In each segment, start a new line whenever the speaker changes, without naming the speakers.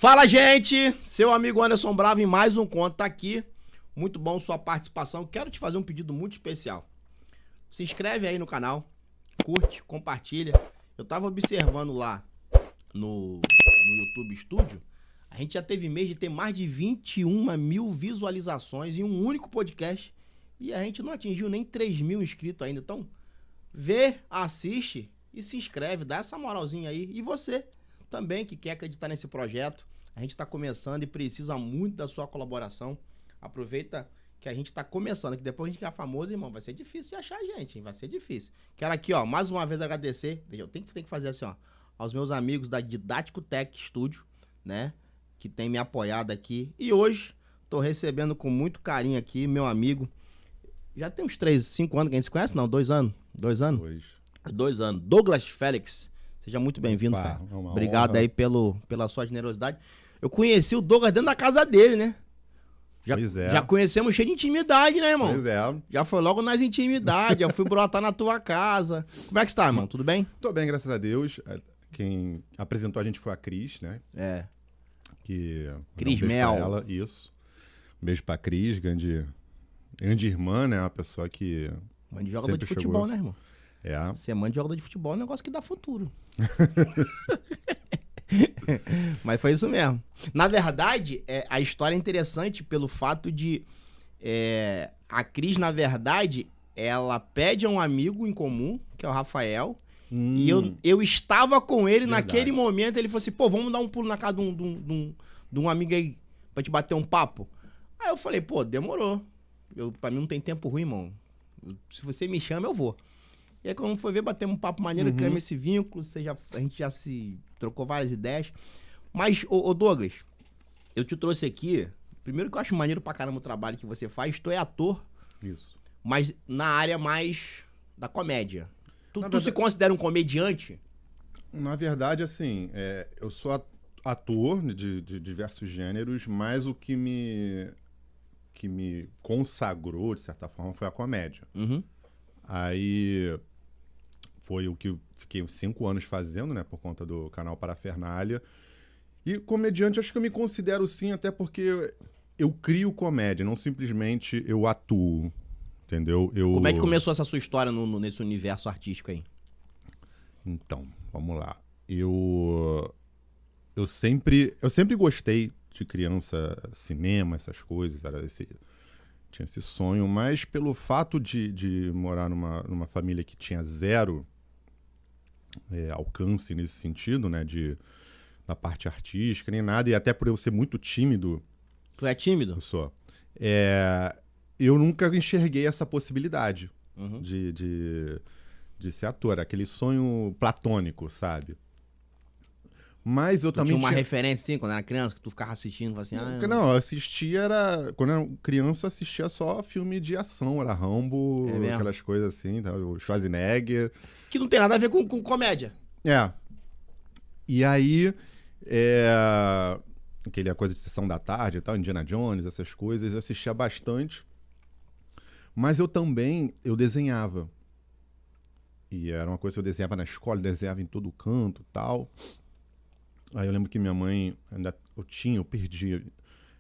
Fala, gente! Seu amigo Anderson Bravo em mais um conto tá aqui. Muito bom sua participação. Quero te fazer um pedido muito especial. Se inscreve aí no canal, curte, compartilha. Eu tava observando lá no YouTube Studio. A gente já teve mês de ter mais de 21 mil visualizações em um único podcast. E a gente não atingiu nem 3 mil inscritos ainda. Então, vê, assiste e se inscreve. Dá essa moralzinha aí. E você também que quer acreditar nesse projeto. A gente está começando e precisa muito da sua colaboração. Aproveita que a gente está começando, que depois a gente ficar famoso, irmão, vai ser difícil de achar a gente, hein? Vai ser difícil. Quero aqui, ó, mais uma vez agradecer. Eu tenho que fazer assim, ó, aos meus amigos da Didático Tech Studio, né? Que tem me apoiado aqui. E hoje, tô recebendo com muito carinho aqui, meu amigo. Já tem uns 5 anos que a gente se conhece? Não, 2 anos. 2 anos? 2 anos. Douglas Félix. Seja muito bem-vindo, Fé. Obrigado honra aí pela sua generosidade. Eu conheci o Douglas dentro da casa dele, né? Já conhecemos cheio de intimidade, né, irmão?
Pois é.
Já foi logo nas intimidades, já fui brotar na tua casa. Como é que está, irmão? Tudo bem?
Tô bem, graças a Deus. Quem apresentou a gente foi a Cris, né?
É.
Cris
Mel.
Ela, isso. Um beijo pra Cris, grande irmã, né? Uma pessoa que...
Mãe de jogador de futebol, né, irmão?
É.
Ser mãe de jogador de futebol é um negócio que dá futuro. Mas foi isso mesmo. Na verdade, a história é interessante pelo fato de... a Cris, na verdade, ela pede a um amigo em comum, que é o Rafael, e eu estava com ele naquele momento. Ele falou assim, pô, vamos dar um pulo na casa de um amigo aí pra te bater um papo. Aí eu falei, pô, demorou. Pra mim não tem tempo ruim, irmão. Se você me chama, eu vou. E aí, quando foi ver, batemos um papo maneiro, criamos esse vínculo, a gente já se trocou várias ideias. Mas, ô Douglas, eu te trouxe aqui, primeiro que eu acho maneiro pra caramba o trabalho que você faz, tu é ator,
Isso.
mas na área mais da comédia. Tu se considera um comediante?
Na verdade, assim, eu sou ator de diversos gêneros, mas o que me consagrou, de certa forma, foi a comédia. Aí... foi o que eu fiquei 5 anos fazendo, né? Por conta do canal Parafernália. E comediante, acho que eu me considero sim, até porque eu crio comédia, não simplesmente eu atuo, entendeu?
Como é que começou essa sua história nesse universo artístico aí?
Então, vamos lá. Eu sempre gostei de criança, cinema, essas coisas, tinha esse sonho, mas pelo fato de morar numa família que tinha zero alcance nesse sentido, né, na parte artística, nem nada, e até por eu ser muito tímido...
Tu é tímido?
Eu sou. Eu nunca enxerguei essa possibilidade de ser ator, aquele sonho platônico, sabe? Mas eu também
tinha uma referência, assim, quando era criança, que tu ficava assistindo, assim...
Não, eu assistia, quando eu era criança, eu assistia só filme de ação, era Rambo, aquelas coisas assim, tá? O Schwarzenegger...
Que não tem nada a ver com comédia.
E aí, aquela coisa de sessão da tarde e tal, Indiana Jones, essas coisas, eu assistia bastante. Mas eu desenhava. E era uma coisa que eu desenhava na escola, desenhava em todo canto e tal... Aí eu lembro que minha mãe, eu perdi,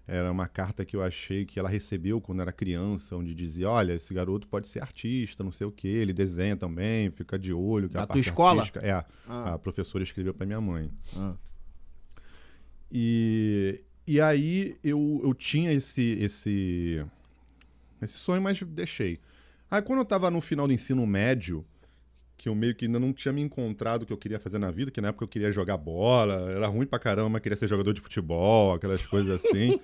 era uma carta que eu achei que ela recebeu quando era criança, onde dizia, olha, esse garoto pode ser artista, não sei o quê, ele desenha também, fica de olho. Que
da tua escola?
A professora escreveu pra minha mãe. E aí eu tinha esse sonho, mas deixei. Aí quando eu tava no final do ensino médio, que eu meio que ainda não tinha me encontrado o que eu queria fazer na vida, que na época eu queria jogar bola, era ruim pra caramba, mas queria ser jogador de futebol, aquelas coisas assim.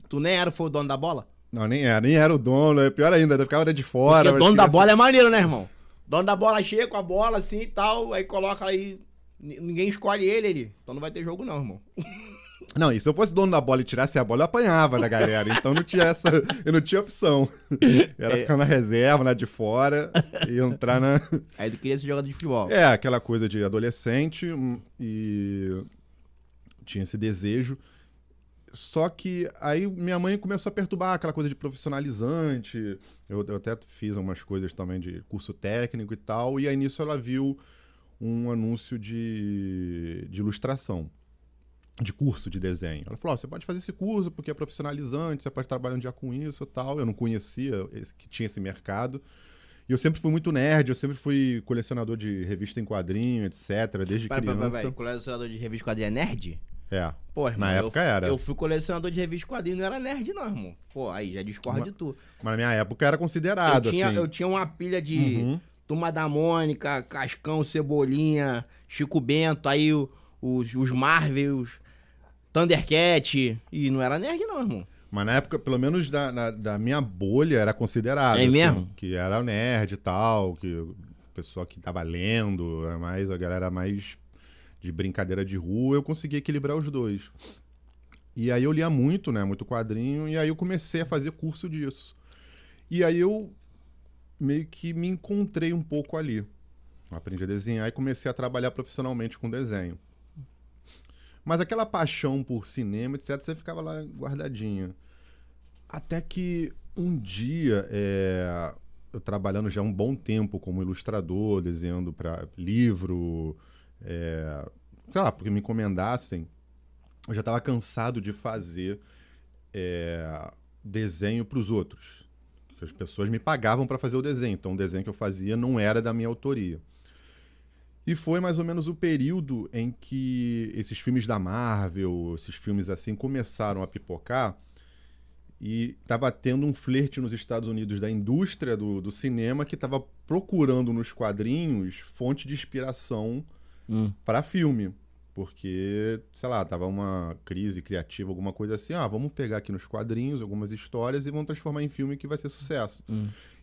Tu nem foi o dono da bola?
Não, nem era o dono, pior ainda, eu ficava de fora.
Porque dono da bola é maneiro, né, irmão? Dono da bola chega com a bola assim e tal, aí coloca aí, ninguém escolhe ele, então não vai ter jogo não, irmão.
Não, e se eu fosse dono da bola e tirasse a bola, eu apanhava da galera. Então eu não tinha opção. Era ficar na reserva, lá de fora, e entrar na...
Aí tu queria ser jogador de futebol.
Aquela coisa de adolescente, e tinha esse desejo. Só que aí minha mãe começou a perturbar aquela coisa de profissionalizante. Eu até fiz algumas coisas também de curso técnico e tal, e aí nisso ela viu um anúncio de ilustração, de curso de desenho. Ela falou, você pode fazer esse curso porque é profissionalizante, você pode trabalhar um dia com isso e tal. Eu não conhecia que tinha esse mercado. E eu sempre fui muito nerd, eu sempre fui colecionador de revista em quadrinho, etc, desde criança.
Peraí, colecionador de revista quadrinho é nerd?
É,
Pô, irmão,
na época era.
Eu fui colecionador de revista quadrinho, não era nerd não, irmão. Pô, aí já discordo de tu.
Mas na minha época era considerado, assim.
Eu tinha uma pilha de Turma da Mônica, Cascão, Cebolinha, Chico Bento, aí os Marvels, Thundercat, e não era nerd não, irmão.
Mas na época, pelo menos da minha bolha, era considerado.
É
assim,
mesmo?
que era o nerd e tal, que o pessoal que tava lendo, era mais, a galera mais de brincadeira de rua, eu consegui equilibrar os dois. E aí eu lia muito, né? Muito quadrinho, e aí eu comecei a fazer curso disso. E aí eu meio que me encontrei um pouco ali. Aprendi a desenhar e comecei a trabalhar profissionalmente com desenho. Mas aquela paixão por cinema, etc., você ficava lá guardadinha. Até que um dia, eu trabalhando já um bom tempo como ilustrador, desenhando para livro, sei lá, porque me encomendassem, eu já estava cansado de fazer desenho para os outros. As pessoas me pagavam para fazer o desenho, então o desenho que eu fazia não era da minha autoria. E foi mais ou menos o período em que esses filmes da Marvel, esses filmes assim, começaram a pipocar e estava tendo um flerte nos Estados Unidos da indústria do cinema que estava procurando nos quadrinhos fonte de inspiração para filme. Porque, sei lá, tava uma crise criativa, alguma coisa assim. Vamos pegar aqui nos quadrinhos algumas histórias e vamos transformar em filme que vai ser sucesso.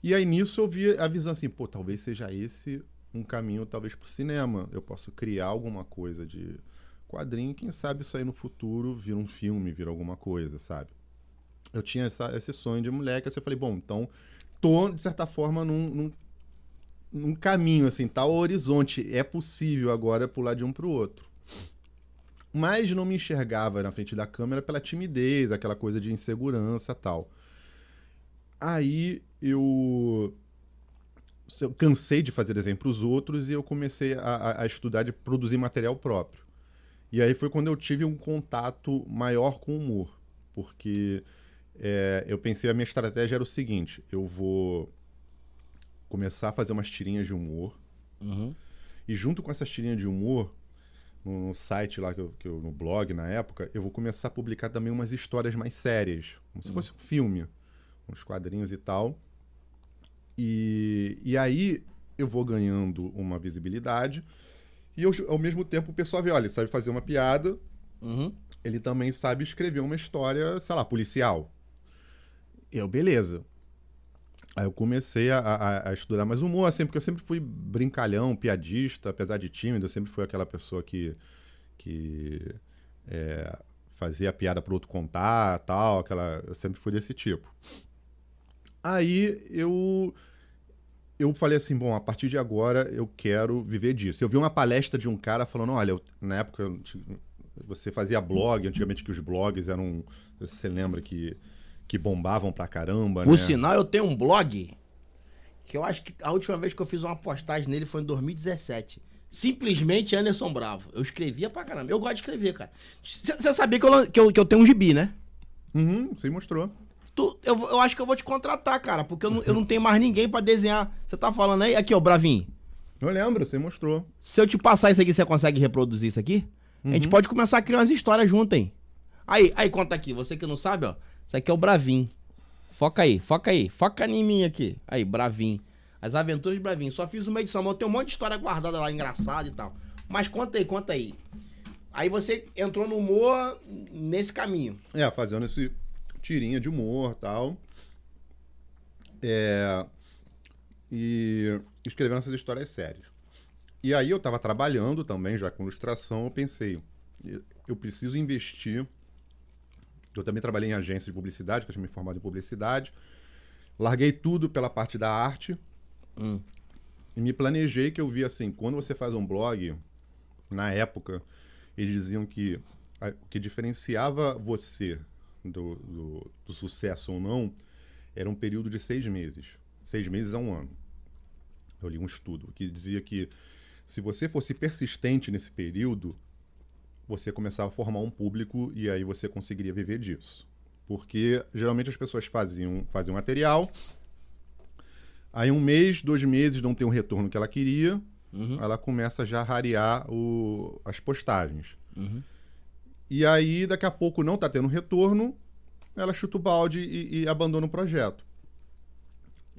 E aí nisso eu vi a visão assim, pô, talvez seja esse um caminho talvez pro cinema. Eu posso criar alguma coisa de quadrinho, quem sabe isso aí no futuro vira um filme, vira alguma coisa, sabe? Eu tinha esse sonho de moleque, assim, eu falei, bom, então tô, de certa forma, num caminho, assim, tá ao horizonte. É possível agora pular de um pro outro. Mas não me enxergava na frente da câmera pela timidez, aquela coisa de insegurança e tal. Aí eu cansei de fazer desenho para os outros e eu comecei a estudar de produzir material próprio. E aí foi quando eu tive um contato maior com o humor. Porque eu pensei, a minha estratégia era o seguinte, eu vou começar a fazer umas tirinhas de humor. E junto com essas tirinhas de humor, no site lá, no blog na época, eu vou começar a publicar também umas histórias mais sérias. Como se fosse um filme. Uns quadrinhos e tal. E aí eu vou ganhando uma visibilidade e ao mesmo tempo o pessoal vê, olha, ele sabe fazer uma piada, ele também sabe escrever uma história, sei lá, policial. Beleza. Aí eu comecei a estudar mais humor, assim, porque eu sempre fui brincalhão, piadista, apesar de tímido, eu sempre fui aquela pessoa que fazia piada pro outro contar, tal, eu sempre fui desse tipo. Aí eu falei assim, bom, a partir de agora eu quero viver disso. Eu vi uma palestra de um cara falando, olha, na época você fazia blog, antigamente que os blogs eram, você lembra que bombavam pra caramba,
Por
né?
sinal, eu tenho um blog que eu acho que a última vez que eu fiz uma postagem nele foi em 2017. Simplesmente Anderson Bravo. Eu escrevia pra caramba. Eu gosto de escrever, cara. Você sabia que eu tenho um gibi, né?
Você mostrou.
Eu acho que eu vou te contratar, cara, porque eu não tenho mais ninguém pra desenhar. Você tá falando aí? Aqui, ó, Bravinho.
Eu lembro, você mostrou.
Se eu te passar isso aqui, você consegue reproduzir isso aqui? A gente pode começar a criar umas histórias juntas, hein? Aí, conta aqui. Você que não sabe, ó. Isso aqui é o Bravinho. Foca aí. Foca em mim aqui. Aí, Bravinho. As Aventuras de Bravinho. Só fiz uma edição, mas eu tenho um monte de história guardada lá, engraçada e tal. Mas conta aí. Aí você entrou no humor nesse caminho.
Fazendo esse tirinha de humor e tal. E escrevendo essas histórias sérias. E aí eu tava trabalhando também, já com ilustração, eu pensei, eu preciso investir. Eu também trabalhei em agência de publicidade, que eu tinha me formado em publicidade. Larguei tudo pela parte da arte. E me planejei que eu vi assim, quando você faz um blog, na época, eles diziam que o que diferenciava você do sucesso ou não era um período de 6 meses. 6 meses a um ano. Eu li um estudo que dizia que Se você fosse persistente nesse período, você começava a formar um público e aí você conseguiria viver disso. Porque geralmente as pessoas faziam material, aí 1 mês, 2 meses não tem o retorno que ela queria, ela começa já a rarear as postagens. E aí, daqui a pouco, não tá tendo retorno, ela chuta o balde e abandona o projeto.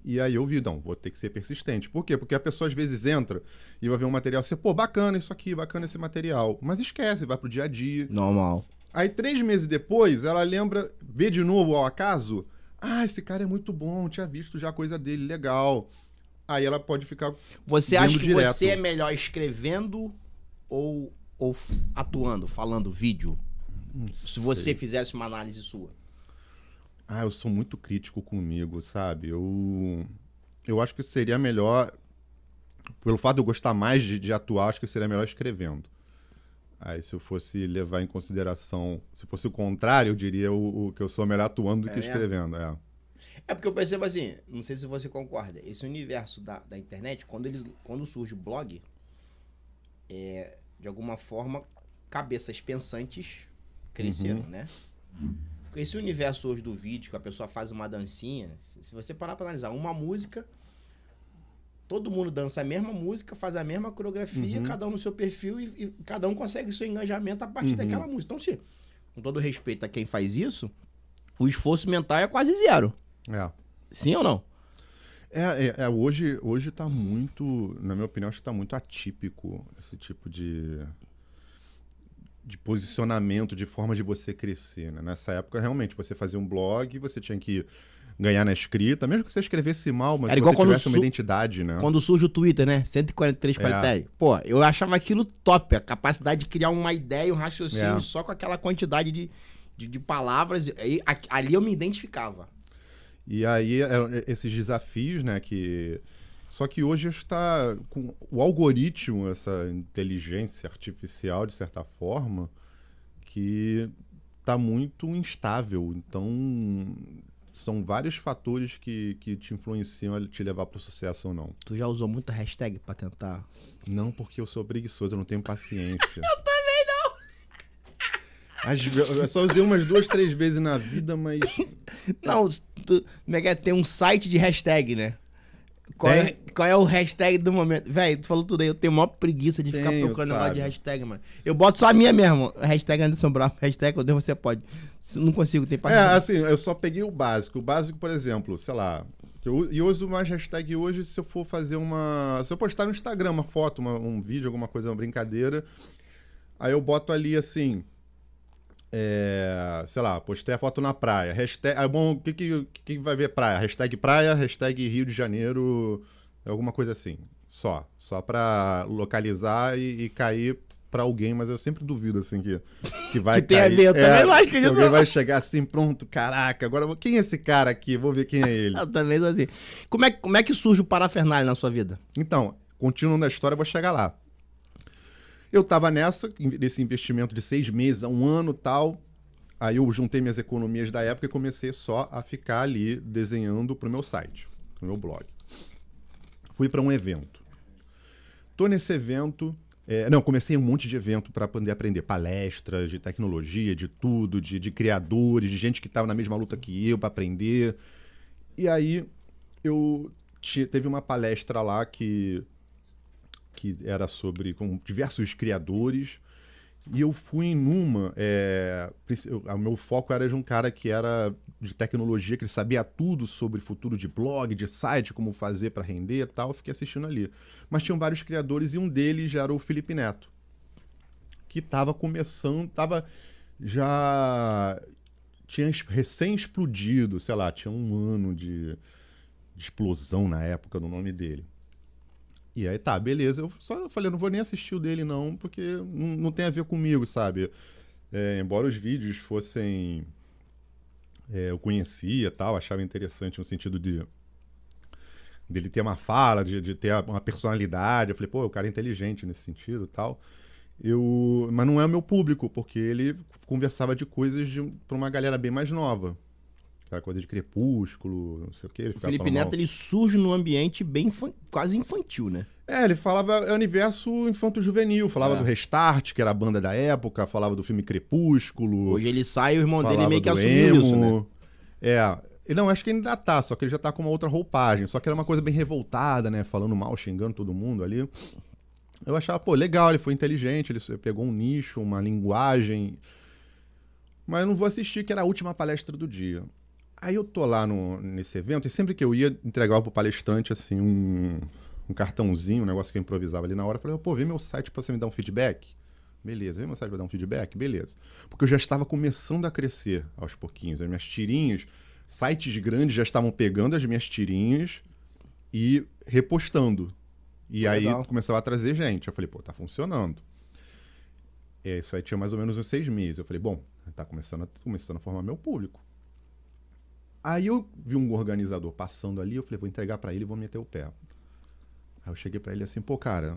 E aí eu vi, não, vou ter que ser persistente. Por quê? Porque a pessoa às vezes entra e vai ver um material assim, pô, bacana isso aqui, bacana esse material. Mas esquece, vai pro dia a dia.
Normal.
Aí 3 meses depois, ela lembra, vê de novo ao acaso, esse cara é muito bom, tinha visto já a coisa dele, legal. Aí ela pode ficar
Você acha que
direto.
você é melhor escrevendo ou atuando, falando vídeo? Se você fizesse uma análise sua.
Eu sou muito crítico comigo, sabe? Eu acho que seria melhor, pelo fato de eu gostar mais de atuar, acho que seria melhor escrevendo. Aí se eu fosse levar em consideração, se fosse o contrário, eu diria que eu sou melhor atuando do que escrevendo.
É porque eu percebo assim, não sei se você concorda, esse universo da internet, quando surge o blog, de alguma forma, cabeças pensantes cresceram, né? Esse universo hoje do vídeo, que a pessoa faz uma dancinha, se você parar pra analisar uma música, todo mundo dança a mesma música, faz a mesma coreografia, cada um no seu perfil e cada um consegue o seu engajamento a partir daquela música. Então, com todo respeito a quem faz isso, o esforço mental é quase zero. Sim ou não?
Hoje tá muito, na minha opinião, acho que tá muito atípico esse tipo de posicionamento, de forma de você crescer, né? Nessa época, realmente, você fazia um blog, você tinha que ganhar na escrita, mesmo que você escrevesse mal, mas
igual
você tivesse uma identidade, né?
Quando surge o Twitter, né? 143 caracteres. Pô, eu achava aquilo top, a capacidade de criar uma ideia, um raciocínio só com aquela quantidade de palavras. Ali eu me identificava.
E aí, esses desafios, né, Só que hoje está com o algoritmo, essa inteligência artificial, de certa forma, que está muito instável. Então, são vários fatores que te influenciam a te levar para o sucesso ou não.
Tu já usou muita hashtag para tentar?
Não, porque eu sou preguiçoso, eu não tenho paciência.
Eu também não!
Eu só usei umas 2, 3 vezes na vida, mas...
Não, como é que é? Tem um site de hashtag, né? Qual é o hashtag do momento? Véi, tu falou tudo aí, eu tenho maior preguiça de ficar procurando negócio de hashtag, mano. Eu boto só a minha mesmo, hashtag Anderson Bravo, hashtag Deus você pode. Não consigo, tem paciência.
Assim, eu só peguei o básico. O básico, por exemplo, sei lá, eu uso mais hashtag hoje se eu for fazer se eu postar no Instagram uma foto, um vídeo, alguma coisa, uma brincadeira, aí eu boto ali assim... sei lá, postei a foto na praia. Hashtag, bom, o que vai ver praia? Praia, hashtag Rio de Janeiro, alguma coisa assim. Só pra localizar e cair pra alguém, mas eu sempre duvido, assim, que vai
que
cair.
Tem a ver, eu também não acho que
alguém vai chegar assim, pronto, caraca, agora quem é esse cara aqui? Vou ver quem é ele.
Eu também sou assim. Como é que surge o parafernália na sua vida?
Então, continuando a história, eu vou chegar lá. Eu tava nesse investimento de 6 meses a 1 ano e tal. Aí eu juntei minhas economias da época e comecei só a ficar ali desenhando pro meu site, pro meu blog. Fui para um evento. Tô nesse evento... comecei um monte de evento para poder aprender palestras de tecnologia, de tudo, de criadores, de gente que tava na mesma luta que eu para aprender. E aí teve uma palestra lá que era com diversos criadores, e eu fui numa... o meu foco era de um cara que era de tecnologia, que ele sabia tudo sobre futuro de blog, de site, como fazer para render e tal, eu fiquei assistindo ali. Mas tinham vários criadores, e um deles já era o Felipe Neto, que estava começando, tinha recém-explodido, sei lá, tinha 1 ano de explosão na época do nome dele. E aí, beleza. Eu falei, não vou nem assistir o dele, não, porque não tem a ver comigo, sabe? Embora os vídeos fossem... eu conhecia, tal, achava interessante no sentido dele ter uma fala, de ter uma personalidade. Eu falei, pô, o cara é inteligente nesse sentido, tal. Mas não é o meu público, porque ele conversava de coisas para uma galera bem mais nova. Aquela coisa de Crepúsculo, não sei o quê.
O Felipe Neto, ele surge num ambiente bem quase infantil, né?
Ele falava universo infanto-juvenil, falava do Restart, que era a banda da época, falava do filme Crepúsculo.
Hoje ele sai e o irmão dele meio que
do
assumiu
emo.
isso, né?
Não, acho que ainda tá, só que ele já tá com uma outra roupagem. Só que era uma coisa bem revoltada, né? Falando mal, xingando todo mundo ali. Eu achava, pô, legal, ele foi inteligente, ele pegou um nicho, uma linguagem. Mas eu não vou assistir, que era a última palestra do dia. Aí eu tô lá nesse evento, e sempre que eu ia entregar pro palestrante, assim, um cartãozinho, um negócio que eu improvisava ali na hora, eu falei, pô, vê meu site pra você me dar um feedback? Beleza, vê meu site pra dar um feedback? Beleza. Porque eu já estava começando a crescer aos pouquinhos. As minhas tirinhas, sites grandes já estavam pegando as minhas tirinhas e repostando. E aí começava a trazer gente. Eu falei, pô, tá funcionando. Isso aí tinha mais ou menos uns 6 meses. Eu falei, bom, tá começando a formar meu público. Aí eu vi um organizador passando ali, eu falei, vou entregar pra ele e vou meter o pé. Aí eu cheguei pra ele assim, pô, cara,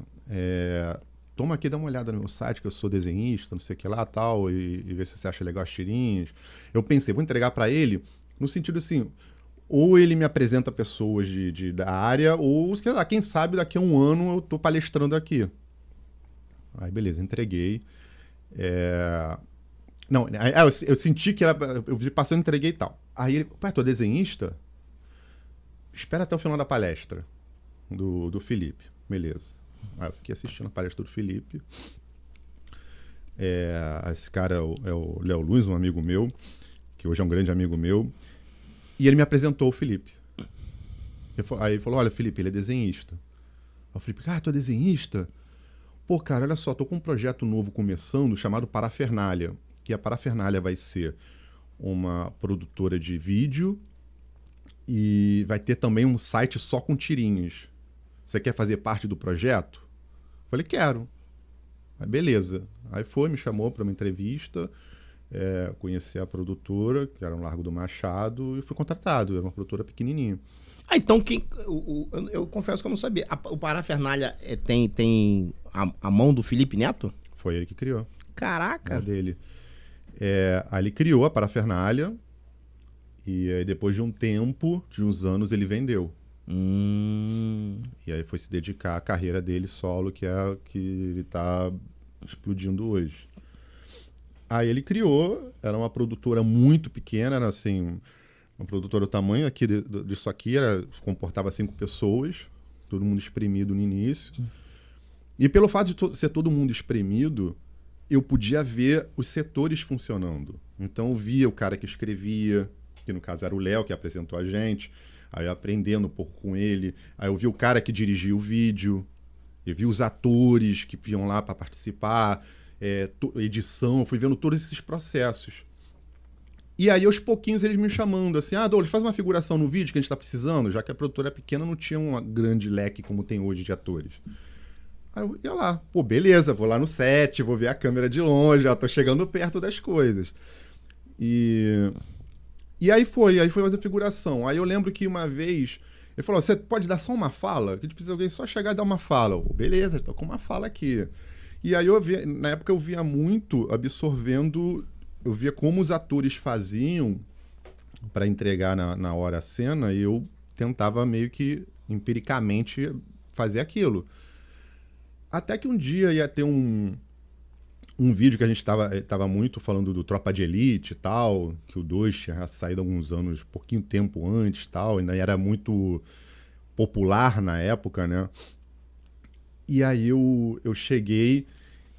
toma aqui, dá uma olhada no meu site, que eu sou desenhista, não sei o que lá, tal, e vê se você acha legal as tirinhas. Eu pensei, vou entregar pra ele no sentido assim, ou ele me apresenta pessoas da área, ou, sei lá, quem sabe daqui a um ano eu tô palestrando aqui. Aí, beleza, entreguei. Não, eu senti que eu vi passando, entreguei e tal. Aí ele, pô, tu é desenhista? Espera até o final da palestra do Felipe. Beleza. Aí eu fiquei assistindo a palestra do Felipe. Esse cara é o Léo Luz, um amigo meu, que hoje é um grande amigo meu. E ele me apresentou o Felipe. Aí ele falou, olha, Felipe, ele é desenhista. Aí o Felipe, tu é desenhista? Pô, cara, olha só, tô com um projeto novo começando chamado Parafernália. Que a Parafernália vai ser uma produtora de vídeo e vai ter também um site só com tirinhas. Você quer fazer parte do projeto? Falei, quero. Aí, beleza. Aí me chamou para uma entrevista, conheci a produtora, que era no Largo do Machado, e fui contratado. Era uma produtora pequenininha.
Então, eu confesso que eu não sabia. O Parafernália tem a mão do Felipe Neto?
Foi ele que criou.
Caraca!
É dele. Aí ele criou a Parafernália e aí depois de um tempo, de uns anos, ele vendeu. E aí foi se dedicar à carreira dele solo, que é que ele tá explodindo hoje. Aí ele criou, era uma produtora muito pequena, era assim, uma produtora do tamanho aqui disso aqui, comportava 5 pessoas, todo mundo espremido no início. E pelo fato de ser todo mundo espremido, eu podia ver os setores funcionando. Então eu via o cara que escrevia, que no caso era o Léo, que apresentou a gente, aí eu aprendendo um pouco com ele, aí eu vi o cara que dirigia o vídeo, eu vi os atores que iam lá para participar, edição, fui vendo todos esses processos. E aí, aos pouquinhos, eles me chamando assim, Douglas, faz uma figuração no vídeo que a gente está precisando, já que a produtora pequena não tinha um grande leque como tem hoje de atores. Aí eu ia lá, pô, beleza, vou lá no set, vou ver a câmera de longe, já tô chegando perto das coisas. E aí foi fazer figuração. Aí eu lembro que uma vez, ele falou, você pode dar só uma fala? Que a gente precisa de alguém só chegar e dar uma fala. Eu, beleza, tô com uma fala aqui. E aí na época eu via muito absorvendo, eu via como os atores faziam para entregar na hora a cena, e eu tentava meio que empiricamente fazer aquilo. Até que um dia ia ter um vídeo que a gente tava muito falando do Tropa de Elite e tal, que o 2 tinha saído há alguns anos, pouquinho tempo antes e tal, ainda era muito popular na época, né? E aí eu cheguei,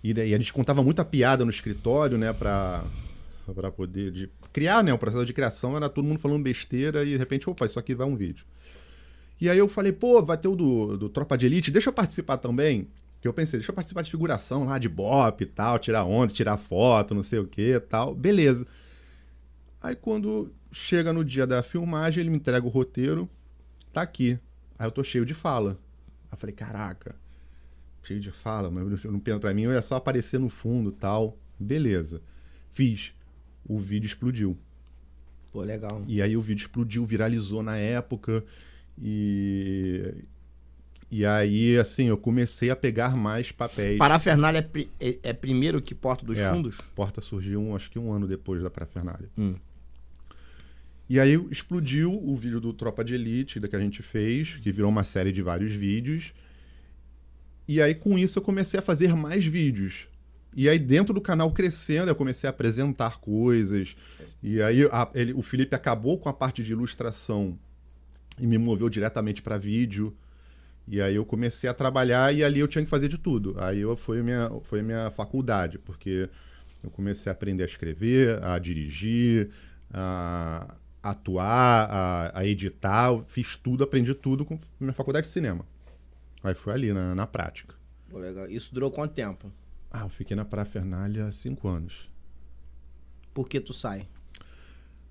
e a gente contava muita piada no escritório, né, pra poder criar, né? O processo de criação era todo mundo falando besteira e de repente, opa, isso aqui vai um vídeo. E aí eu falei, pô, vai ter o do Tropa de Elite, deixa eu participar também. Que eu pensei, deixa eu participar de figuração lá, de bop e tal, tirar onda, tirar foto, não sei o que e tal. Beleza. Aí quando chega no dia da filmagem, ele me entrega o roteiro, tá aqui. Aí eu tô cheio de fala. Aí eu falei, caraca, cheio de fala, mas não penso, pra mim é só aparecer no fundo e tal. Beleza. Fiz. O vídeo explodiu.
Pô, legal.
E aí o vídeo explodiu, viralizou na época E aí, assim, eu comecei a pegar mais papéis.
Parafernália é primeiro que Porta dos Fundos?
Porta surgiu, acho que um ano depois da Parafernália. E aí explodiu o vídeo do Tropa de Elite, que a gente fez, que virou uma série de vários vídeos. E aí, com isso, eu comecei a fazer mais vídeos. E aí, dentro do canal crescendo, eu comecei a apresentar coisas. E aí, o Felipe acabou com a parte de ilustração e me moveu diretamente para vídeo. E aí, eu comecei a trabalhar e ali eu tinha que fazer de tudo. Aí, foi a minha faculdade, porque eu comecei a aprender a escrever, a dirigir, a atuar, a editar. Eu fiz tudo, aprendi tudo com minha faculdade de cinema. Aí, foi ali, na prática.
Pô, legal. Isso durou quanto tempo?
Eu fiquei na Parafernália há 5 anos.
Por que tu sai?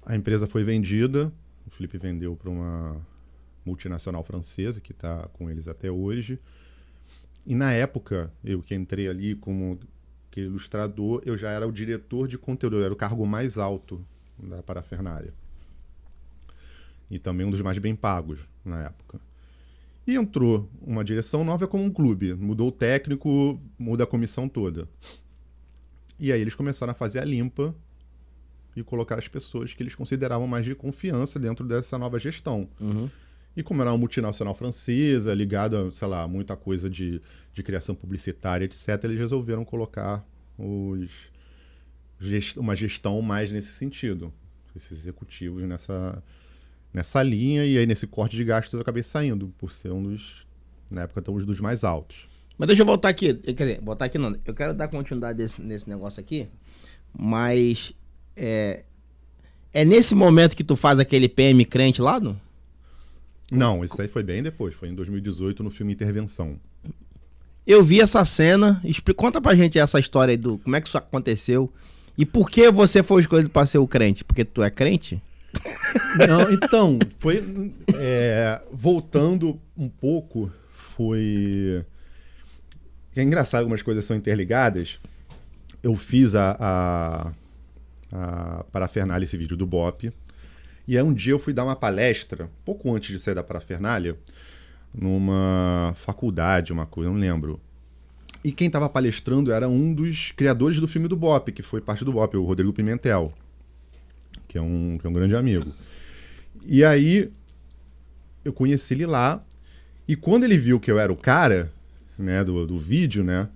A empresa foi vendida, o Felipe vendeu para uma multinacional francesa, que está com eles até hoje. E na época, eu que entrei ali como ilustrador, eu já era o diretor de conteúdo, eu era o cargo mais alto da Parafernália. E também um dos mais bem pagos na época. E entrou uma direção nova como um clube. Mudou o técnico, muda a comissão toda. E aí eles começaram a fazer a limpa e colocar as pessoas que eles consideravam mais de confiança dentro dessa nova gestão.
Uhum.
E como era uma multinacional francesa, ligada, sei lá, muita coisa de criação publicitária, etc., eles resolveram colocar uma gestão mais nesse sentido. Esses executivos nessa linha, e aí nesse corte de gastos eu acabei saindo, por ser na época, um dos mais altos.
Mas deixa eu voltar aqui. Quer dizer, voltar aqui não. Eu quero dar continuidade nesse negócio aqui, mas é nesse momento que tu faz aquele PM crente lá, não?
Não, isso aí foi bem depois, foi em 2018 no filme Intervenção.
Eu vi essa cena, conta pra gente essa história aí como é que isso aconteceu e por que você foi escolhido pra ser o crente? Porque tu é crente?
Não, então, foi... voltando um pouco, foi... É engraçado, algumas coisas são interligadas. Eu fiz a Parafernália, esse vídeo do BOPE, e aí um dia eu fui dar uma palestra, pouco antes de sair da Parafernália, numa faculdade, uma coisa, eu não lembro. E quem estava palestrando era um dos criadores do filme do BOPE, que foi parte do BOPE, o Rodrigo Pimentel, que é um grande amigo. E aí, eu conheci ele lá, e quando ele viu que eu era o cara, né, do vídeo, né,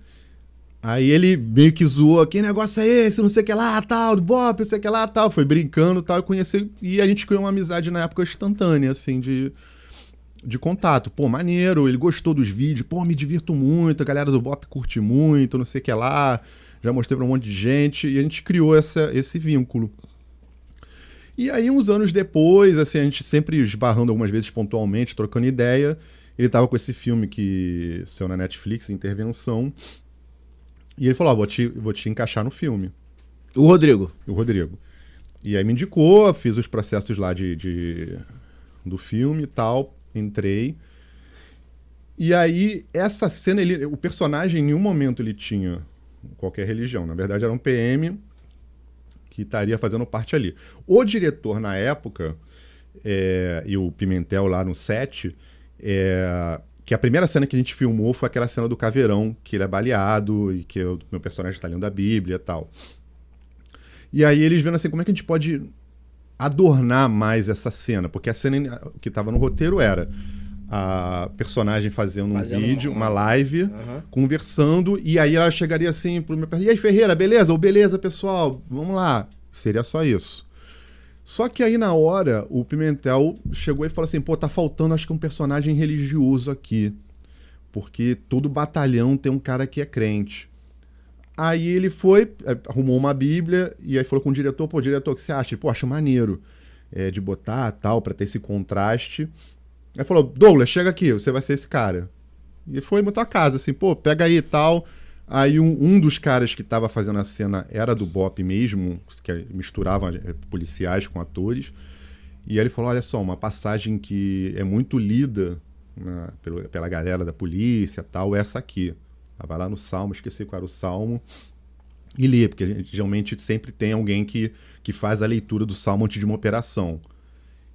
aí ele meio que zoou, que negócio é esse, não sei o que lá, tal, do BOPE, não sei o que lá, tal, foi brincando, tal, eu conheci, e a gente criou uma amizade na época instantânea, assim, de contato. Pô, maneiro, ele gostou dos vídeos, pô, me divirto muito, a galera do BOPE curte muito, não sei o que lá, já mostrei pra um monte de gente, e a gente criou esse vínculo. E aí, uns anos depois, assim, a gente sempre esbarrando algumas vezes pontualmente, trocando ideia, ele tava com esse filme que saiu na Netflix, Intervenção, e ele falou, vou te encaixar no filme.
O Rodrigo?
O Rodrigo. E aí me indicou, fiz os processos lá do filme e tal, entrei. E aí, essa cena, o personagem em nenhum momento ele tinha qualquer religião. Na verdade, era um PM que estaria fazendo parte ali. O diretor, na época, e o Pimentel lá no set, que a primeira cena que a gente filmou foi aquela cena do caveirão, que ele é baleado e que o meu personagem está lendo a Bíblia e tal. E aí eles vendo assim, como é que a gente pode adornar mais essa cena? Porque a cena que estava no roteiro era a personagem fazendo um vídeo, uma live, conversando, e aí ela chegaria assim pro meu personagem, e aí, Ferreira, beleza? Ou beleza, pessoal, vamos lá. Seria só isso. Só que aí, na hora, o Pimentel chegou e falou assim, pô, tá faltando, acho que um personagem religioso aqui, porque todo batalhão tem um cara que é crente. Aí ele foi, arrumou uma Bíblia, e aí falou com o diretor, pô, diretor, o que você acha? Pô, acho maneiro de botar tal, pra ter esse contraste. Aí falou, Douglas, chega aqui, você vai ser esse cara. E foi muito a casa, assim, pô, pega aí e tal. Aí um dos caras que tava fazendo a cena era do BOPE mesmo, que misturava policiais com atores. E aí ele falou, olha só, uma passagem que é muito lida, né, pela galera da polícia e tal, é essa aqui. Vai lá no Salmo, esqueci qual era o Salmo, e lê, porque a gente geralmente sempre tem alguém que faz a leitura do Salmo antes de uma operação.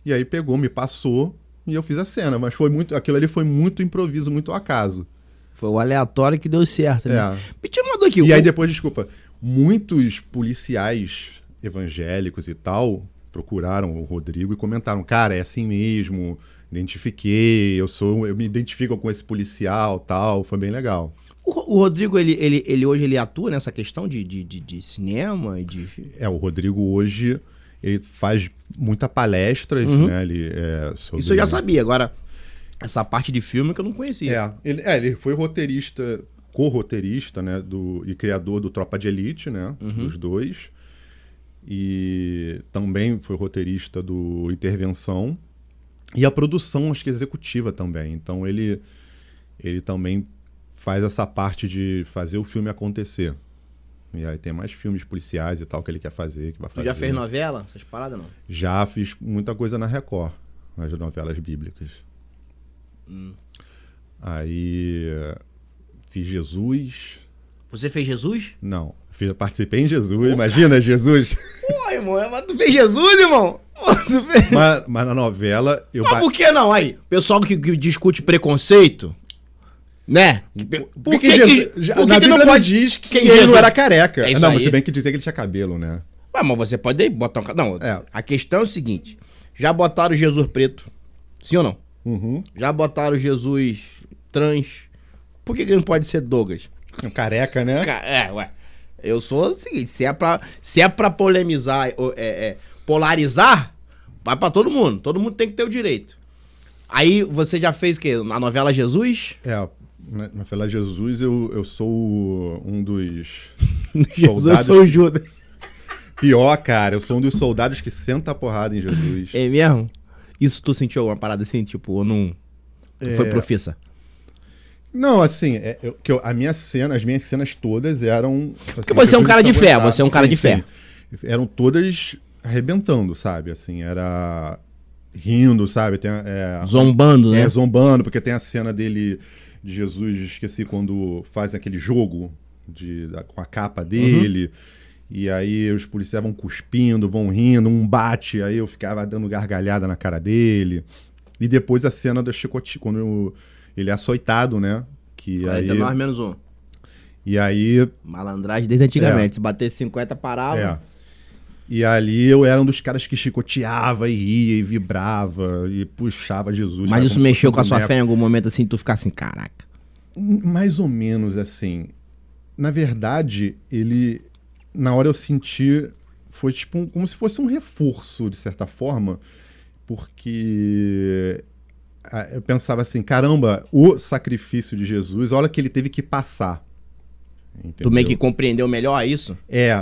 E aí pegou, me passou, e eu fiz a cena, mas aquilo ali foi muito improviso, muito acaso.
Foi o aleatório que deu certo, né?
Me
tira uma daqui.
E aí depois, desculpa, muitos policiais evangélicos e tal procuraram o Rodrigo e comentaram, cara, é assim mesmo, identifiquei, eu me identifico com esse policial, tal, foi bem legal.
O Rodrigo, ele hoje ele atua nessa questão de cinema e de...
O Rodrigo hoje, ele faz muita palestras, né? Sobre...
Isso eu já sabia, agora essa parte de filme que eu não conhecia.
Ele foi roteirista, co-roteirista, né? E criador do Tropa de Elite, né? Dos dois. E também foi roteirista do Intervenção. E a produção, acho que executiva também. Então ele também faz essa parte de fazer o filme acontecer. E aí tem mais filmes policiais e tal que ele quer fazer, que vai fazer.
Tu já fez novela? Essas paradas não?
Já fiz muita coisa na Record, nas novelas bíblicas. Aí fiz Jesus.
Você fez Jesus?
Não, participei em Jesus, imagina Jesus.
Pô, irmão, mas tu fez Jesus, irmão? Tu fez...
mas na novela...
Mas por que não? Aí, pessoal que discute preconceito... Né?
Por que não pode diz que ele Jesus... não era careca? Não, você bem que dizer que ele tinha cabelo, né?
Ué, mas você pode botar um... Não, a questão é o seguinte. Já botaram Jesus preto. Sim ou não? Já botaram Jesus trans. Por que ele não pode ser Douglas?
Careca, né?
Ué. Eu sou o seguinte, se é pra polemizar, polarizar, vai pra todo mundo. Todo mundo tem que ter o direito. Aí você já fez o quê? A novela Jesus?
Na novela Jesus eu sou um dos
soldados... Eu sou o Judas.
Pior, cara, eu sou um dos soldados que senta a porrada em Jesus.
É mesmo? Isso tu sentiu uma parada assim, tipo, ou não... Tu foi profissa?
Não, assim, as minhas cenas todas eram... Assim,
porque você é um cara de fé, você é um cara de fé.
Eram todas arrebentando, sabe? Assim, era rindo, sabe?
Zombando, né?
Zombando, porque tem a cena dele, de Jesus, esqueci, quando faz aquele jogo com a capa dele... E aí os policiais vão cuspindo, vão rindo, um bate, aí eu ficava dando gargalhada na cara dele. E depois a cena da chicotinha, quando ele é açoitado, né? Que aí...
nós menos um.
E aí...
Malandragem desde antigamente, se bater 50 parava.
E ali eu era um dos caras que chicoteava e ria e vibrava e puxava Jesus.
Mas isso mexeu com a sua fé em algum momento assim, tu ficar assim, caraca?
Mais ou menos assim. Na verdade, na hora eu senti, foi tipo como se fosse um reforço, de certa forma, porque eu pensava assim, caramba, o sacrifício de Jesus, olha que ele teve que passar. Entendeu?
Tu meio que compreendeu melhor isso?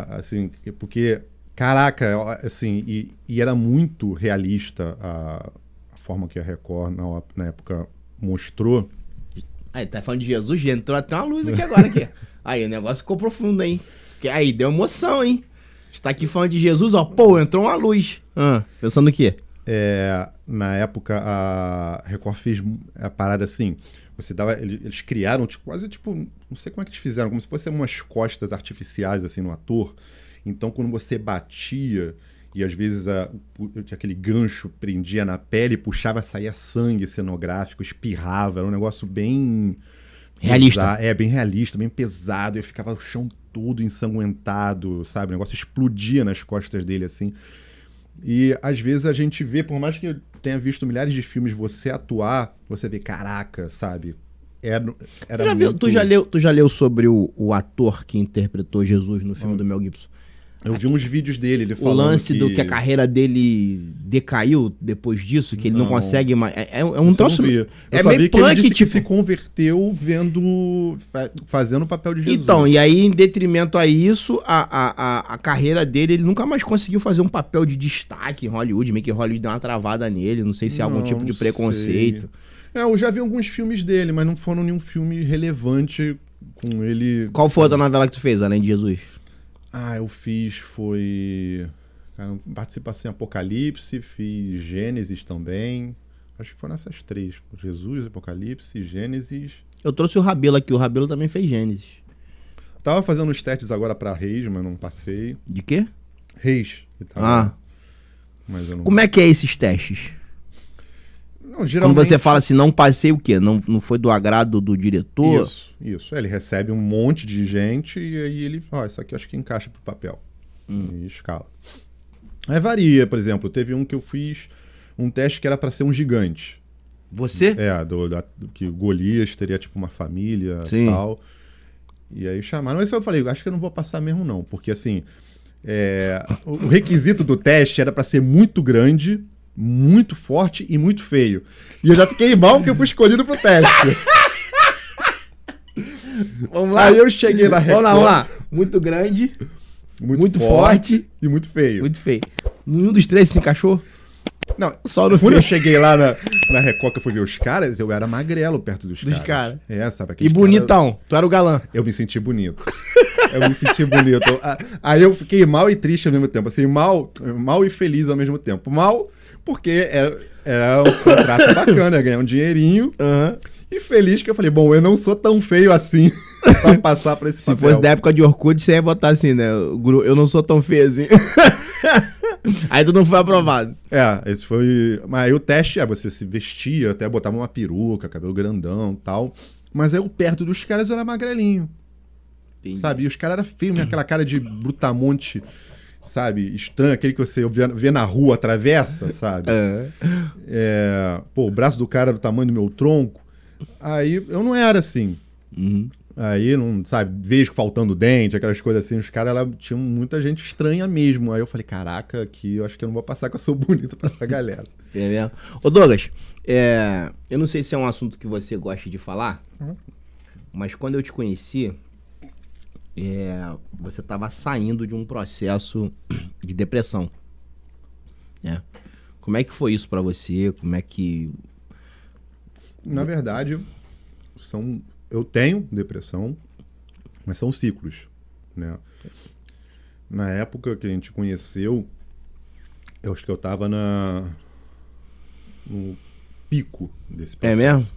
Assim, porque, caraca, assim, e era muito realista a forma que a Record, na época, mostrou.
Aí, tá falando de Jesus, entrou até uma luz aqui agora. Aí, o negócio ficou profundo, hein? Aí, deu emoção, hein? Está aqui falando de Jesus, ó. Pô, entrou uma luz. Pensando o quê?
Na época, a Record fez a parada assim. Eles criaram quase tipo, não sei como é que eles fizeram, como se fossem umas costas artificiais assim no ator. Então, quando você batia e às vezes aquele gancho prendia na pele, puxava, saía sangue cenográfico, espirrava. Era um negócio bem...
realista.
Bem realista, bem pesado. Eu ficava o chão todo ensanguentado, sabe? O negócio explodia nas costas dele, assim. E às vezes a gente vê, por mais que eu tenha visto milhares de filmes, você atuar, você vê, caraca, sabe?
Tu já leu sobre o ator que interpretou Jesus no filme do Mel Gibson?
Eu vi uns vídeos dele, ele falando
o lance do que a carreira dele decaiu depois disso, que ele não consegue mais... É um troço...
Eu sabia que ele disse que se converteu fazendo o papel de Jesus.
Então, e aí, em detrimento a isso, a carreira dele, ele nunca mais conseguiu fazer um papel de destaque em Hollywood, meio que Hollywood deu uma travada nele, não sei se é algum tipo de preconceito.
Eu já vi alguns filmes dele, mas não foram nenhum filme relevante com ele.
Qual foi a outra novela que tu fez, além de Jesus?
Eu fiz, participação em Apocalipse, fiz Gênesis também. Acho que foram essas três. Jesus, Apocalipse, Gênesis.
Eu trouxe o Rabelo aqui, o Rabelo também fez Gênesis.
Tava fazendo os testes agora pra Reis, mas não passei.
De quê?
Reis. Mas eu não...
Como é que é esses testes?
Não, geralmente...
Quando você fala assim, não passei o quê? Não foi do agrado do diretor?
Isso. Ele recebe um monte de gente e aí ele... isso aqui eu acho que encaixa pro papel. E escala. Aí varia, por exemplo, teve um que eu fiz um teste que era para ser um gigante.
Você?
Que Golias teria tipo uma família e
Sim.
tal. E aí chamaram. Mas eu falei, acho que eu não vou passar mesmo não, porque assim, o requisito do teste era pra ser muito grande, muito forte e muito feio. E eu já fiquei mal porque eu fui escolhido pro teste.
Vamos lá.
Aí eu cheguei na Record.
Vamos lá. Muito grande, muito forte
e muito feio.
muito feio. Nenhum dos três se encaixou?
Não,
Só no
quando
feio.
eu cheguei lá na Record que eu fui ver os caras, eu era magrelo perto dos caras.
E
Sabe? aqueles
bonitão. Tu era o galã.
Eu me senti bonito. Aí eu fiquei mal e triste ao mesmo tempo. Assim, mal e feliz ao mesmo tempo. Mal porque era um contrato bacana, ia ganhar um dinheirinho.
Aham.
E feliz que eu falei, bom, eu não sou tão feio assim pra passar pra esse
Se
papel.
fosse da época de Orkut, você ia botar assim, né? Eu não sou tão feio assim. Aí tu não foi aprovado.
Esse foi... Mas aí o teste você se vestia, até botava uma peruca, cabelo grandão e tal. Mas aí eu perto dos caras eu era magrelinho.
Entendi.
Sabe? E os caras eram feios, aquela cara de brutamonte, sabe? Estranho, aquele que você vê na rua, atravessa, sabe? O braço do cara era do tamanho do meu tronco. Aí eu não era assim.
Uhum.
Aí, não, sabe, vejo faltando dente, aquelas coisas assim. Os caras lá tinham muita gente estranha mesmo. Aí eu falei, caraca, aqui eu acho que eu não vou passar que eu sou bonito pra essa galera.
É mesmo? Ô Douglas, eu não sei se é um assunto que você gosta de falar, mas quando eu te conheci, você estava saindo de um processo de depressão. Né? Como é que foi isso pra você? Como é que...
Na verdade, eu tenho depressão, mas são ciclos, né? Na época que a gente conheceu, eu acho que eu tava no pico desse processo.
É mesmo?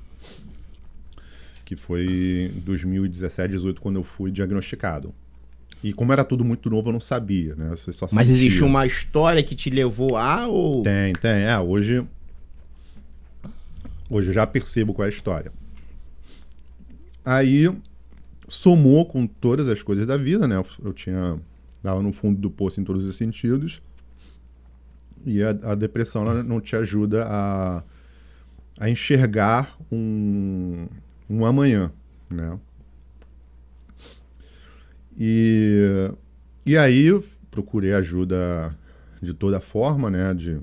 Que foi em 2017, 2018, quando eu fui diagnosticado. E como era tudo muito novo, eu não sabia, né? Você só
Mas
sentia.
existe uma história que te levou a ou...
Tem. Hoje eu já percebo qual é a história. Aí somou com todas as coisas da vida, né? Eu tava no fundo do poço em todos os sentidos. E a depressão ela não te ajuda a enxergar um amanhã, né? E aí eu procurei ajuda de toda forma, né? De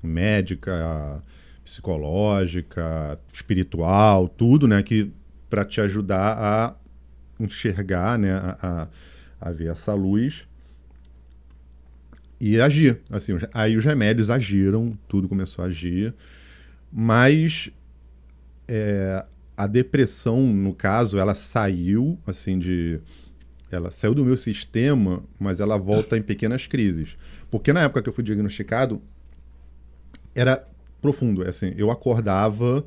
médica, psicológica, espiritual, tudo, né? Que para te ajudar a enxergar, né? A ver essa luz e agir. Assim, aí os remédios agiram, tudo começou a agir, mas a depressão, no caso, ela saiu, assim, ela saiu do meu sistema, mas ela volta em pequenas crises. Porque na época que eu fui diagnosticado, era profundo, assim, eu acordava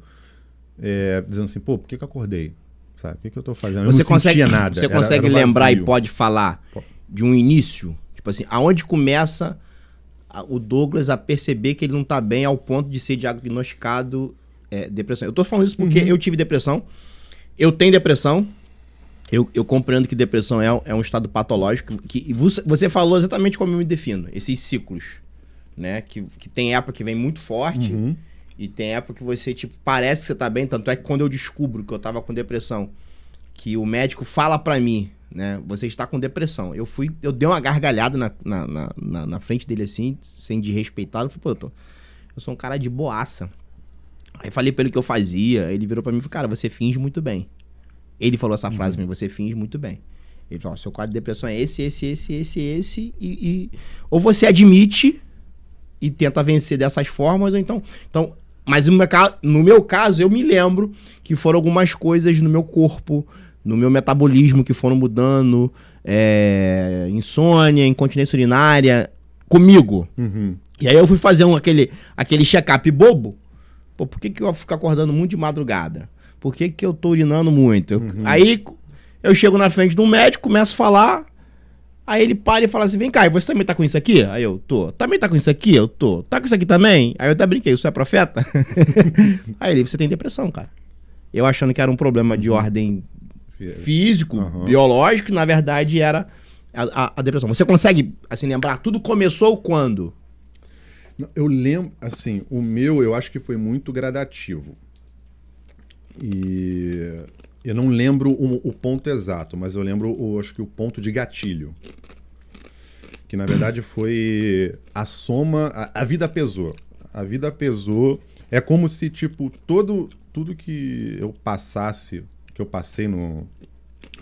dizendo assim, pô, por que eu acordei? Sabe, o que eu tô fazendo? Eu não sentia nada.
Você consegue
era
lembrar
vazio.
e pode falar de um início? Tipo assim, aonde começa o Douglas a perceber que ele não tá bem ao ponto de ser diagnosticado depressão? Eu tô falando isso porque eu tive depressão, eu tenho depressão, eu compreendo que depressão é um estado patológico, que você falou exatamente como eu me defino, esses ciclos, né? Que tem época que vem muito forte e tem época que você, tipo, parece que você tá bem, tanto é que quando eu descubro que eu tava com depressão, que o médico fala pra mim, né? Você está com depressão. Eu dei uma gargalhada na frente dele assim, sem desrespeitá-lo. Eu falei, pô, eu sou um cara de boaça. Aí falei pra ele o que eu fazia, ele virou pra mim e falou, cara, você finge muito bem. Ele falou essa frase pra mim, você finge muito bem. Ele falou, seu quadro de depressão é esse, e ou você admite e tenta vencer dessas formas, ou então mas no meu caso, eu me lembro que foram algumas coisas no meu corpo, no meu metabolismo que foram mudando, insônia, incontinência urinária, comigo. E aí eu fui fazer aquele check-up bobo. Pô, por que eu fico acordando muito de madrugada? Por que eu tô urinando muito? Aí eu chego na frente de um médico, começo a falar, aí ele para e fala assim, vem cá, você também tá com isso aqui? Aí eu, tô. Também tá com isso aqui? Eu tô. Tá com isso aqui também? Aí eu até brinquei, isso é profeta? Aí ele, você tem depressão, cara. Eu achando que era um problema de ordem físico, biológico, na verdade era a depressão. Você consegue, assim, lembrar? Tudo começou quando?
Eu lembro, assim, o meu eu acho que foi muito gradativo. E eu não lembro o ponto exato, mas eu lembro, acho que o ponto de gatilho. Que na verdade foi a soma, a vida pesou. A vida pesou. É como se, tipo, tudo que eu passasse, que eu passei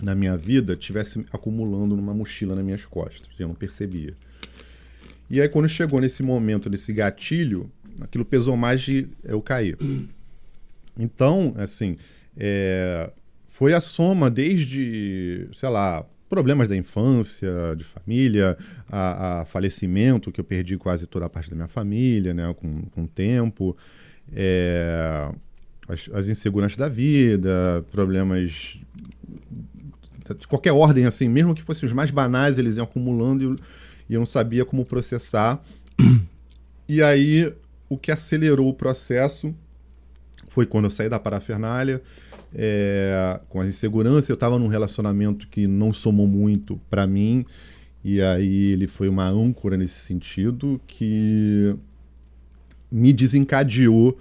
na minha vida, tivesse acumulando numa mochila nas minhas costas. Eu não percebia. E aí, quando chegou nesse momento, nesse gatilho, aquilo pesou mais de eu cair. Então, assim, foi a soma desde, sei lá, problemas da infância, de família, a falecimento, que eu perdi quase toda a parte da minha família, né, com o tempo, as inseguranças da vida, problemas de qualquer ordem, assim, mesmo que fossem os mais banais, eles iam acumulando e eu não sabia como processar. E aí, o que acelerou o processo foi quando eu saí da parafernália, com as inseguranças. Eu estava num relacionamento que não somou muito para mim, e aí ele foi uma âncora nesse sentido que me desencadeou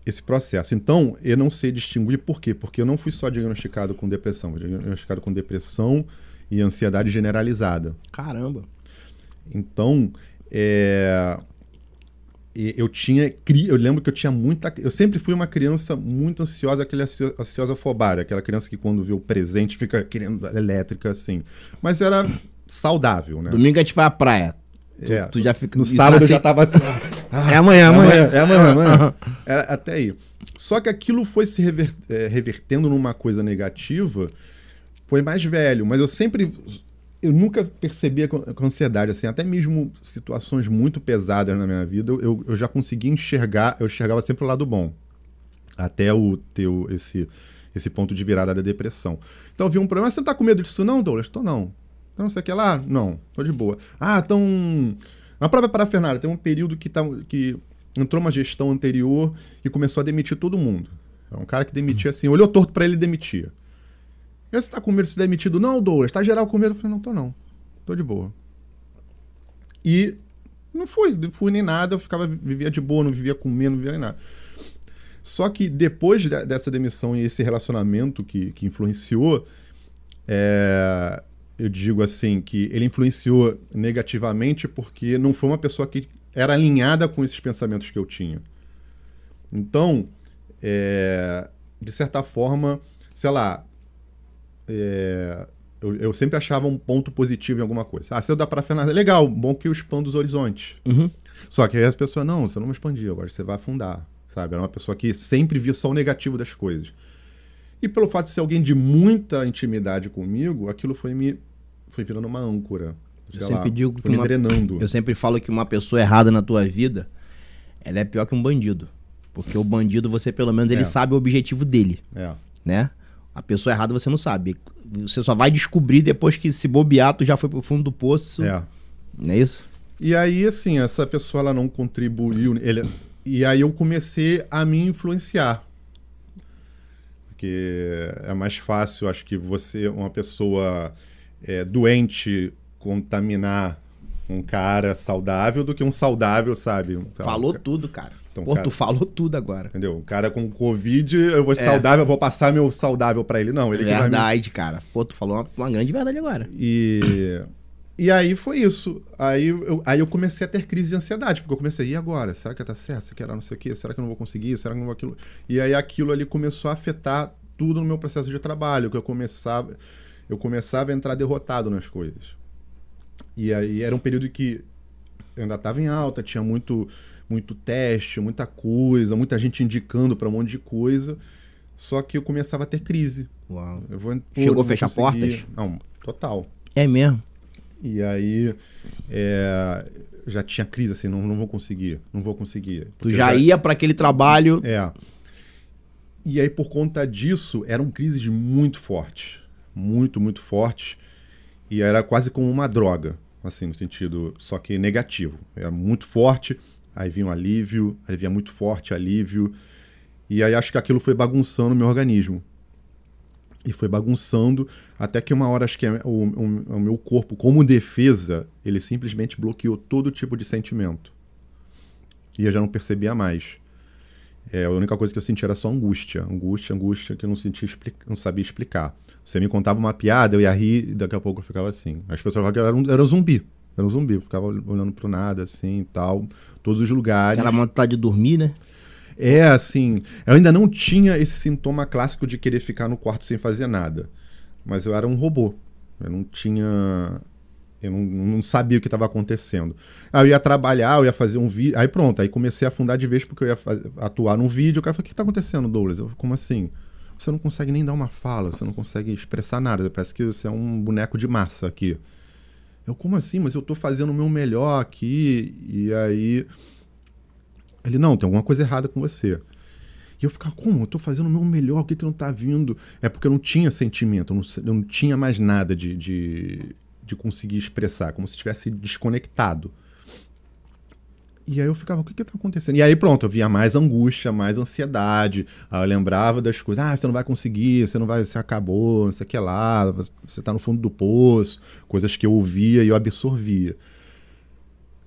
esse processo. Então, eu não sei distinguir por quê, porque eu não fui só diagnosticado com depressão, eu fui diagnosticado com depressão e ansiedade generalizada.
Caramba!
Então, eu lembro que eu tinha eu sempre fui uma criança muito ansiosa, aquela ansiosa fobária, aquela criança que quando vê o presente fica querendo elétrica, assim. Mas era saudável, né?
Domingo a gente vai à praia. Tu já fica...
No sábado eu já tava assim...
é amanhã.
É amanhã. Era até aí. Só que aquilo foi se revertendo numa coisa negativa, foi mais velho, mas eu nunca percebia com ansiedade, assim, até mesmo situações muito pesadas na minha vida, eu já conseguia enxergar, eu enxergava sempre o lado bom, até eu ter esse ponto de virada da depressão. Então eu vi um problema, você não tá com medo disso não, Douglas? Tô não. Então não sei o que lá? Não, tô de boa. Então, na própria parafernália, tem um período que entrou uma gestão anterior e começou a demitir todo mundo. É um cara que demitia assim, olhou torto pra ele e demitia. E você tá com medo de ser demitido? Não, Douglas, tá geral com medo? Eu falei, não, tô não. Tô de boa. E não fui nem nada, vivia de boa, não vivia com medo, não vivia nem nada. Só que depois dessa demissão e esse relacionamento que influenciou, eu digo assim, que ele influenciou negativamente porque não foi uma pessoa que era alinhada com esses pensamentos que eu tinha. Então, de certa forma, sei lá, eu sempre achava um ponto positivo em alguma coisa. Se eu dar para Fernanda, legal, bom que eu expando os horizontes.
Uhum.
Só que aí as pessoas, não, você não vai expandir, agora você vai afundar, sabe? Era uma pessoa que sempre via só o negativo das coisas. E pelo fato de ser alguém de muita intimidade comigo, aquilo foi virando uma âncora.
Eu sempre digo
foi me drenando.
Eu sempre falo que uma pessoa errada na tua vida, ela é pior que um bandido. Porque o bandido, você pelo menos, ele sabe o objetivo dele. Né? A pessoa errada você não sabe. Você só vai descobrir depois que, se bobear, tu já foi pro fundo do poço. Não é isso?
E aí, assim, essa pessoa ela não contribuiu. E aí eu comecei a me influenciar. Porque é mais fácil, acho que uma pessoa doente, contaminar um cara saudável do que um saudável, sabe?
Falou tudo, cara.
Então,
pô, tu falou tudo agora.
Entendeu? O cara com Covid, eu vou saudável, eu vou passar meu saudável pra ele. Não, ele
verdade, cara. Pô, tu falou uma grande verdade agora.
E aí foi isso. Aí eu comecei a ter crise de ansiedade, porque eu comecei, e agora? Será que tá certo? Será que era não sei o quê? Será que eu não vou conseguir? Será que eu não vou aquilo? E aí aquilo ali começou a afetar tudo no meu processo de trabalho, que eu começava a entrar derrotado nas coisas. E aí era um período que eu ainda estava em alta, tinha muito teste, muita coisa, muita gente indicando para um monte de coisa, só que eu começava a ter crise.
Uau. Chegou a fechar portas?
Não, total.
É mesmo?
E aí já tinha crise, assim, não vou conseguir.
Tu já ia para aquele trabalho...
E aí, por conta disso, eram crises muito fortes. Muito, muito fortes. E era quase como uma droga, assim, no sentido, só que negativo. Era muito forte, aí vinha um alívio, aí vinha muito forte alívio. E aí acho que aquilo foi bagunçando o meu organismo. E foi bagunçando, até que uma hora, acho que o meu corpo, como defesa, ele simplesmente bloqueou todo tipo de sentimento. E eu já não percebia mais. A única coisa que eu sentia era só angústia. Angústia que eu não sabia explicar. Você me contava uma piada, eu ia rir e daqui a pouco eu ficava assim. As pessoas falavam que eu era um zumbi. Era um zumbi. Eu ficava olhando pro nada, assim e tal. Todos os lugares.
Aquela vontade de dormir, né?
Assim, eu ainda não tinha esse sintoma clássico de querer ficar no quarto sem fazer nada. Mas eu era um robô. Eu não tinha... Eu não sabia o que estava acontecendo. Aí eu ia trabalhar, eu ia fazer um vídeo. Aí pronto, aí comecei a afundar de vez porque eu ia atuar num vídeo. O cara falou, o que está acontecendo, Douglas? Eu, como assim? Você não consegue nem dar uma fala, você não consegue expressar nada. Parece que você é um boneco de massa aqui. Eu, como assim? Mas eu estou fazendo o meu melhor aqui. E aí... Ele, não, tem alguma coisa errada com você. E eu ficava, como? Eu estou fazendo o meu melhor, o que não está vindo? É porque eu não tinha sentimento, eu não tinha mais nada de conseguir expressar, como se estivesse desconectado. E aí eu ficava, o que está acontecendo? E aí pronto, eu via mais angústia, mais ansiedade. Aí eu lembrava das coisas, você não vai conseguir, você acabou, não sei o que lá, você está no fundo do poço, coisas que eu ouvia e eu absorvia.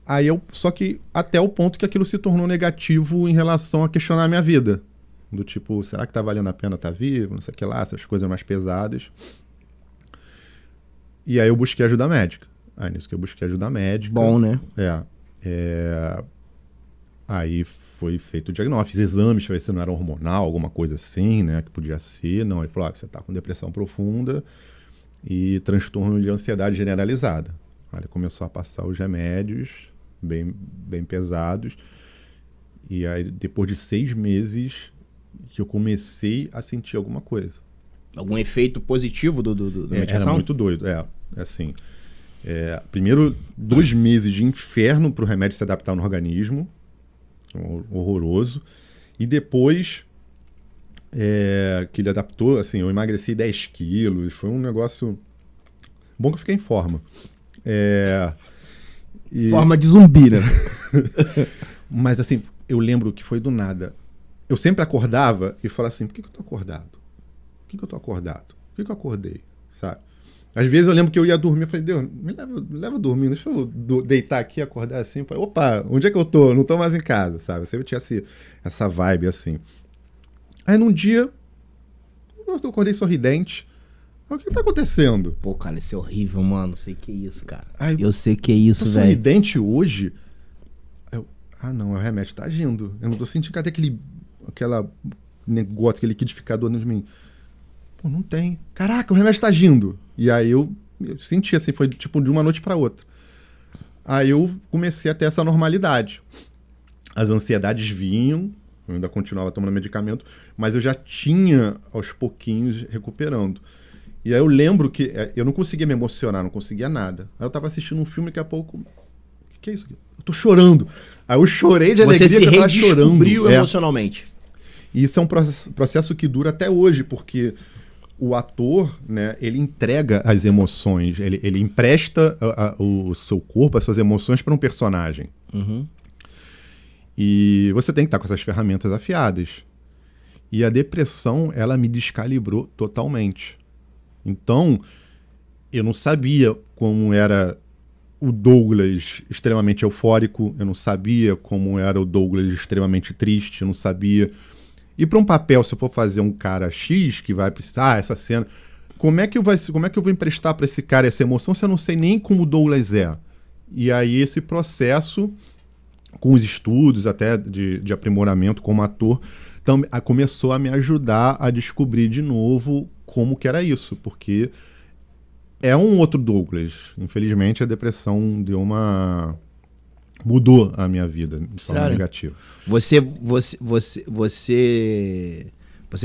Aí só que até o ponto que aquilo se tornou negativo em relação a questionar a minha vida. Do tipo, será que tá valendo a pena estar vivo? Não sei o que lá, essas coisas mais pesadas. E aí eu busquei ajuda médica. Aí nisso que eu busquei ajuda médica.
Bom, né?
Aí foi feito o diagnóstico, fiz exames pra ver se não era hormonal, alguma coisa assim, né? Que podia ser. Não, ele falou, você tá com depressão profunda e transtorno de ansiedade generalizada. Aí ele começou a passar os remédios bem pesados. E aí, depois de 6 meses, que eu comecei a sentir alguma coisa.
Algum efeito positivo da medicação?
Era muito doido, assim. Primeiro, 2 meses de inferno para o remédio se adaptar no organismo, horroroso. E depois que ele adaptou, assim, eu emagreci 10 quilos, foi um negócio... Bom que eu fiquei em forma.
Forma de zumbi, né?
Mas assim, eu lembro que foi do nada. Eu sempre acordava e falava assim, por que eu tô acordado? Por que eu tô acordado? Por que eu acordei? Sabe? Às vezes eu lembro que eu ia dormir, eu falei, Deus, me leva dormindo, deixa eu deitar aqui, acordar assim. Eu falei, opa, onde é que eu tô? Eu não tô mais em casa, sabe? Eu sempre tinha essa vibe assim. Aí num dia, eu acordei sorridente. O que tá acontecendo?
Pô, cara, isso é horrível, mano. Sei que é isso, cara.
Ai,
eu sei que é isso, velho.
Sorridente hoje? Não, o remédio tá agindo. Eu não tô sentindo cadê aquele negócio, aquele liquidificador dentro de mim. Pô, não tem. Caraca, o remédio tá agindo. E aí eu senti assim, foi tipo de uma noite pra outra. Aí eu comecei a ter essa normalidade. As ansiedades vinham, eu ainda continuava tomando medicamento, mas eu já tinha aos pouquinhos recuperando. E aí eu lembro que eu não conseguia me emocionar, não conseguia nada. Aí eu tava assistindo um filme, daqui a pouco... O que é isso aqui? Eu tô chorando. Aí eu chorei de alegria que eu tava chorando. Você se redescobriu
emocionalmente.
E isso é um processo que dura até hoje, porque o ator, né, ele entrega as emoções, ele empresta o seu corpo, as suas emoções para um personagem.
Uhum.
E você tem que estar com essas ferramentas afiadas. E a depressão, ela me descalibrou totalmente. Então, eu não sabia como era o Douglas extremamente eufórico, eu não sabia como era o Douglas extremamente triste, eu não sabia. E para um papel, se eu for fazer um cara X que vai precisar, essa cena, como é que eu vou emprestar para esse cara essa emoção se eu não sei nem como o Douglas é? E aí esse processo, com os estudos até de aprimoramento como ator, começou a me ajudar a descobrir de novo como que era isso, porque é um outro Douglas. Infelizmente, a depressão mudou a minha vida de forma negativa.
Você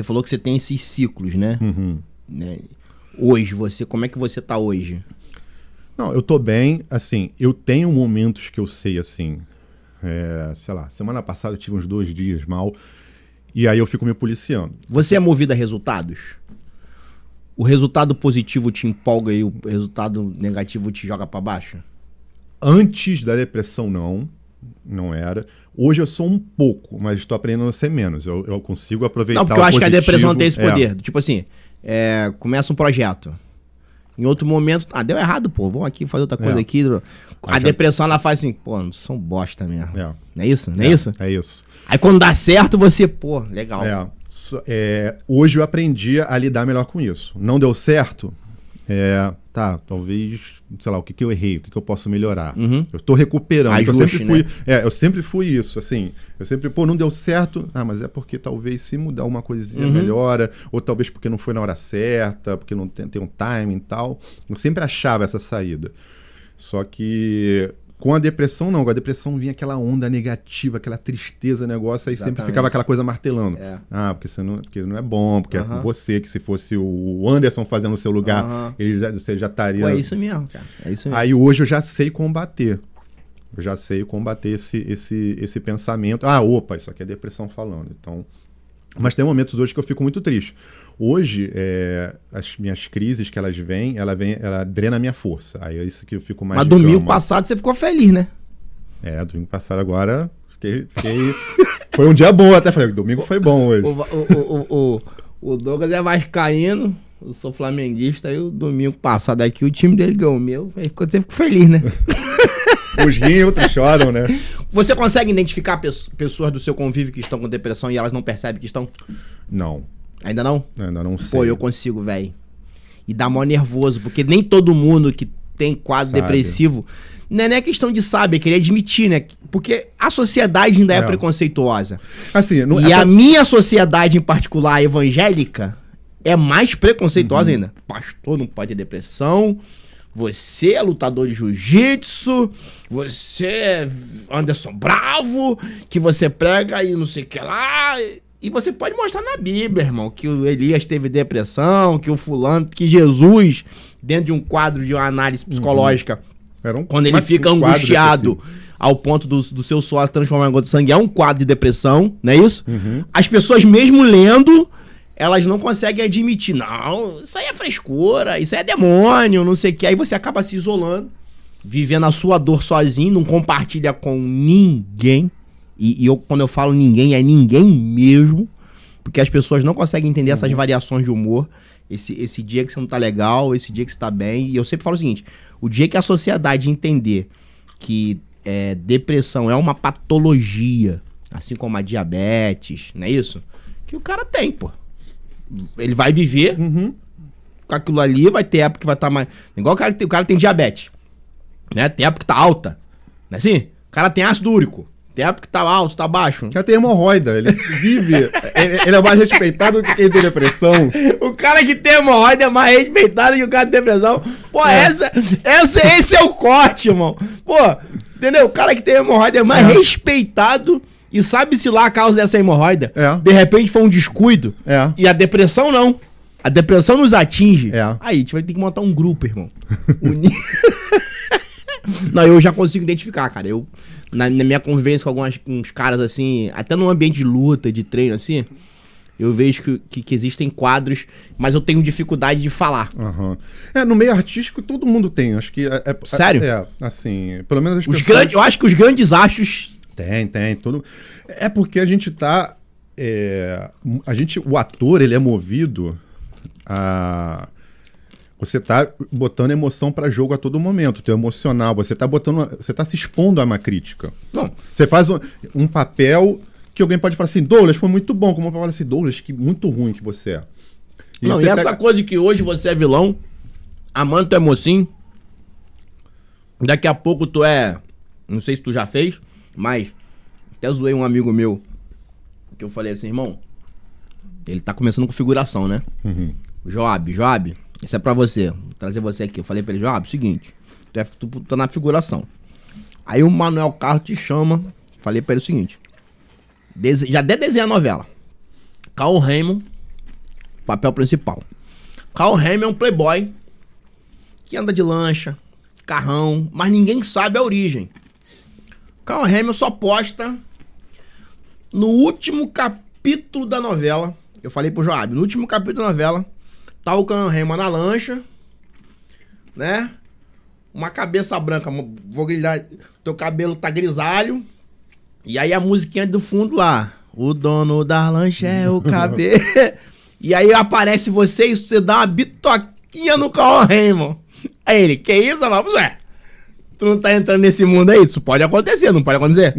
falou que você tem esses ciclos, né?
Uhum.
Hoje, como é que você tá hoje?
Não, eu tô bem, assim, eu tenho momentos que eu sei, assim, sei lá, semana passada eu tive uns 2 dias mal, e aí eu fico me policiando.
Você é movido a resultados? O resultado positivo te empolga e o resultado negativo te joga pra baixo?
Antes da depressão, não era. Hoje eu sou um pouco, mas estou aprendendo a ser menos. Eu consigo aproveitar o positivo.
Não, porque eu acho que a depressão tem esse poder. Tipo assim, começa um projeto. Em outro momento, deu errado, pô, vamos aqui fazer outra coisa aqui. A depressão, ela faz assim, pô, não sou um bosta mesmo. Não é isso? Não é isso?
É isso.
Aí quando dá certo, você, pô, legal.
Hoje eu aprendi a lidar melhor com isso. Não deu certo? Talvez, sei lá, o que eu errei, o que eu posso melhorar. Eu tô recuperando. Eu sempre fui isso, assim. Eu sempre, não deu certo. Mas é porque talvez se mudar uma coisinha melhora, ou talvez porque não foi na hora certa, porque não tem um timing e tal. Eu sempre achava essa saída. Só que com a depressão, não. Com a depressão vinha aquela onda negativa, aquela tristeza, negócio, aí sempre ficava aquela coisa martelando. Porque não é bom, porque é você, que se fosse o Anderson fazendo no seu lugar, você já estaria...
Pô, é isso mesmo, cara. É isso mesmo.
Aí hoje eu já sei combater. Eu já sei combater esse pensamento. Opa, isso aqui é depressão falando. Então... Mas tem momentos hoje que eu fico muito triste. Hoje, as minhas crises que ela drena a minha força. Aí é isso que eu fico mais...
Mas domingo passado você ficou feliz, né?
Domingo passado agora, fiquei... Foi um dia bom até, falei, domingo foi bom hoje.
O Douglas é vascaíno, eu sou flamenguista, aí o domingo passado aqui o time dele ganhou o meu, aí você ficou feliz, né?
Uns riem, outros choram, né?
Você consegue identificar pessoas do seu convívio que estão com depressão e elas não percebem que estão?
Não.
Ainda não?
Ainda não sei.
Pô, eu consigo, velho. E dá mó nervoso, porque nem todo mundo que tem quadro depressivo... Não é nem questão de saber, é querer admitir, né? Porque a sociedade ainda é preconceituosa.
Assim,
a minha sociedade, em particular, evangélica, é mais preconceituosa ainda. Pastor não pode ter depressão... Você é lutador de jiu-jitsu, você é Anderson Bravo, que você prega e não sei o que lá. E você pode mostrar na Bíblia, irmão, que o Elias teve depressão, que o fulano, que Jesus, dentro de um quadro de uma análise psicológica, quando ele fica angustiado ao ponto do seu suor se transformar em gota de sangue, é um quadro de depressão, não é isso? As pessoas mesmo lendo... Elas não conseguem admitir, não, isso aí é frescura, isso aí é demônio, não sei o que. Aí você acaba se isolando, vivendo a sua dor sozinho, não compartilha com ninguém. E quando eu falo ninguém, é ninguém mesmo. Porque as pessoas não conseguem entender essas variações de humor. Esse dia que você não tá legal, esse dia que você tá bem. E eu sempre falo o seguinte, o dia que a sociedade entender que depressão é uma patologia, assim como a diabetes, não é isso? Que o cara tem, pô. Ele vai viver com aquilo ali, vai ter época que vai estar mais... Igual o cara tem diabetes, né? Tem época que tá alta, não é assim? O cara tem ácido úrico, tem época que tá alto, tá baixo.
O cara tem hemorroida, ele vive... ele é mais respeitado do que quem tem depressão.
O cara que tem hemorroida é mais respeitado que o cara que tem depressão. Pô, esse é o corte, irmão. Pô, entendeu? O cara que tem hemorroida é mais respeitado... E sabe-se lá a causa dessa hemorroida? De repente foi um descuido. E a depressão não. A depressão nos atinge. Aí a gente vai ter que montar um grupo, irmão. Não, eu já consigo identificar, cara. Eu, na minha convivência com uns caras assim, até no ambiente de luta, de treino, assim, eu vejo que existem quadros, mas eu tenho dificuldade de falar.
No meio artístico todo mundo tem. Acho que
sério?
Assim, pelo menos as pessoas...
Eu acho que os grandes astros...
Tem. É porque a gente tá... o ator, ele é movido a... Você tá botando emoção pra jogo a todo momento. Teu emocional, você tá se expondo a uma crítica.
Não.
Você faz um papel que alguém pode falar assim, Douglas, foi muito bom. Como eu falo assim, Douglas, que muito ruim que você é.
E essa coisa de que hoje você é vilão, amanhã tu é mocinho, daqui a pouco tu é... Não sei se tu já fez... Mas, até zoei um amigo meu, que eu falei assim, irmão, ele tá começando com figuração, né? Joab, isso é pra você, vou trazer você aqui. Eu falei pra ele, Joab, seguinte, tu tá na figuração. Aí o Manuel Carlos te chama, falei pra ele o seguinte, já até desenha a novela. Carl Raymond, papel principal. Carl Raymond é um playboy que anda de lancha, carrão, mas ninguém sabe a origem. Carl Raymond só posta no último capítulo da novela. Eu falei pro Joab, no último capítulo da novela, tá o Carl Raymond na lancha, né? Uma cabeça branca, vou grilar, teu cabelo tá grisalho. E aí a musiquinha do fundo lá, o dono da lancha é o cabelo. E aí aparece você e você dá uma bitoquinha que ia no Cauã Raymond. Aí ele, que isso? Eu falo, ué, tu não tá entrando nesse mundo aí? Isso pode acontecer, não pode acontecer?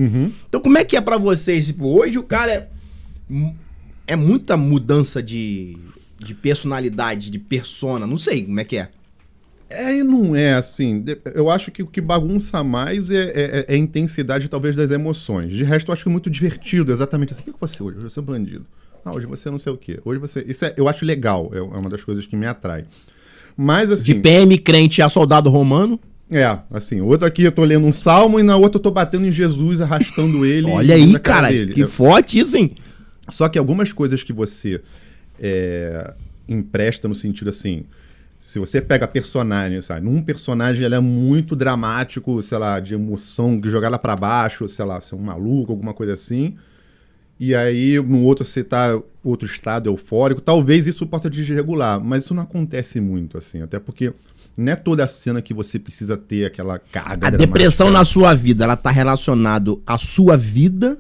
Então como é que é pra vocês? Tipo, hoje o cara é muita mudança de personalidade, de persona, não sei como é que é.
É e não é assim. Eu acho que o que bagunça mais é a intensidade, talvez, das emoções. De resto, eu acho muito divertido, exatamente assim. O que você hoje? Hoje você é bandido. Ah, hoje você não sei o quê. Hoje você... Isso eu acho legal, é uma das coisas que me atrai. Mas assim...
De PM crente a soldado romano.
Assim, outra aqui eu tô lendo um salmo e na outra eu tô batendo em Jesus, arrastando ele.
Olha aí, cara, que forte isso, hein?
Só que algumas coisas que você empresta no sentido assim, se você pega personagem, sabe? Num personagem ele é muito dramático, sei lá, de emoção, de jogar lá pra baixo, sei lá, ser um maluco, alguma coisa assim. E aí, no outro você tá outro estado eufórico, talvez isso possa desregular, mas isso não acontece muito, assim, até porque não é toda a cena que você precisa ter aquela carga.
A depressão na sua vida, ela tá relacionado à sua vida,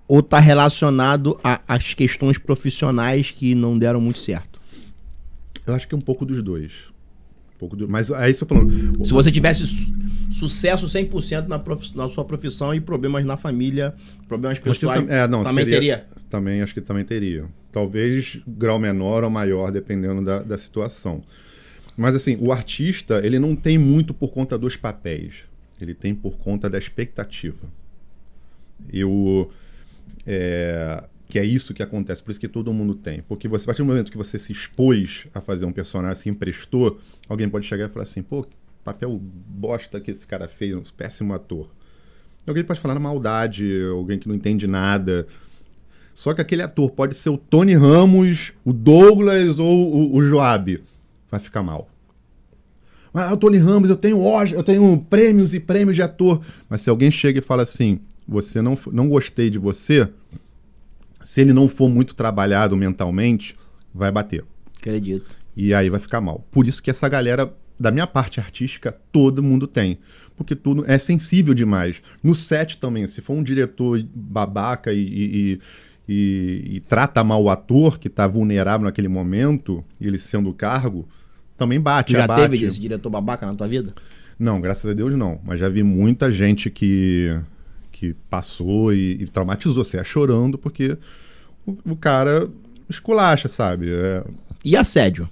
ou tá relacionado às questões profissionais que não deram muito certo?
Eu acho que é um pouco dos dois. Mas é isso que eu tô falando.
Se você tivesse sucesso 100% na sua profissão e problemas na família, problemas pessoais, também teria?
Também, acho que também teria. Talvez grau menor ou maior, dependendo da situação. Mas assim, o artista, ele não tem muito por conta dos papéis. Ele tem por conta da expectativa. Que é isso que acontece, por isso que todo mundo tem. Porque a partir do momento que você se expôs a fazer um personagem, se emprestou, alguém pode chegar e falar assim, pô, papel bosta que esse cara fez, um péssimo ator. Alguém pode falar na maldade, alguém que não entende nada. Só que aquele ator pode ser o Tony Ramos, o Douglas ou o Joab. Vai ficar mal. Mas o Tony Ramos, eu tenho prêmios e prêmios de ator. Mas se alguém chega e fala assim, você não gostei de você... Se ele não for muito trabalhado mentalmente, vai bater.
Acredito.
E aí vai ficar mal. Por isso que essa galera, da minha parte artística, todo mundo tem. Porque tudo é sensível demais. No set também, se for um diretor babaca e trata mal o ator que tá vulnerável naquele momento, ele sendo o cargo, também bate.
Tu já teve esse diretor babaca na tua vida?
Não, graças a Deus não. Mas já vi muita gente que passou e traumatizou, você ia chorando porque o cara esculacha, sabe?
E assédio?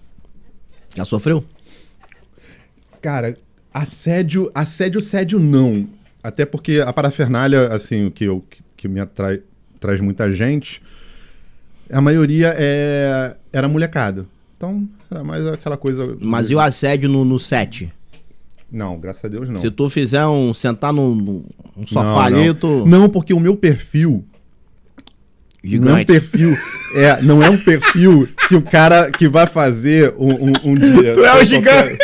Já sofreu?
Cara, assédio não. Até porque a parafernália, assim, o que me traz muita gente, a maioria era molecada. Então, era mais aquela coisa...
Mas e o assédio no set?
Não, graças a Deus não.
Se tu fizer sentar num sofá ali, tu...
Não, porque o meu perfil...
Gigante.
Não é um perfil que o cara que vai fazer um dia...
Tu é o gigante!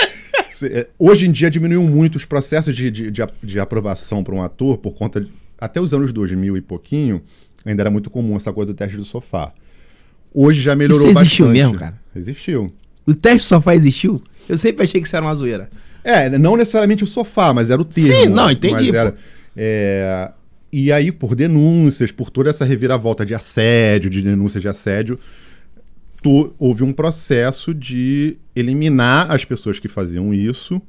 Hoje em dia diminuiu muito os processos de aprovação para um ator por conta de... Até os anos 2000 e pouquinho, ainda era muito comum essa coisa do teste do sofá. Hoje já melhorou bastante.
Isso existiu mesmo, cara?
Existiu.
O teste do sofá existiu? Eu sempre achei que isso era uma zoeira.
Não necessariamente o sofá, mas era o termo.
Sim, não, entendi.
E aí, por denúncias, por toda essa reviravolta de assédio, de denúncias de assédio, houve um processo de eliminar as pessoas que faziam isso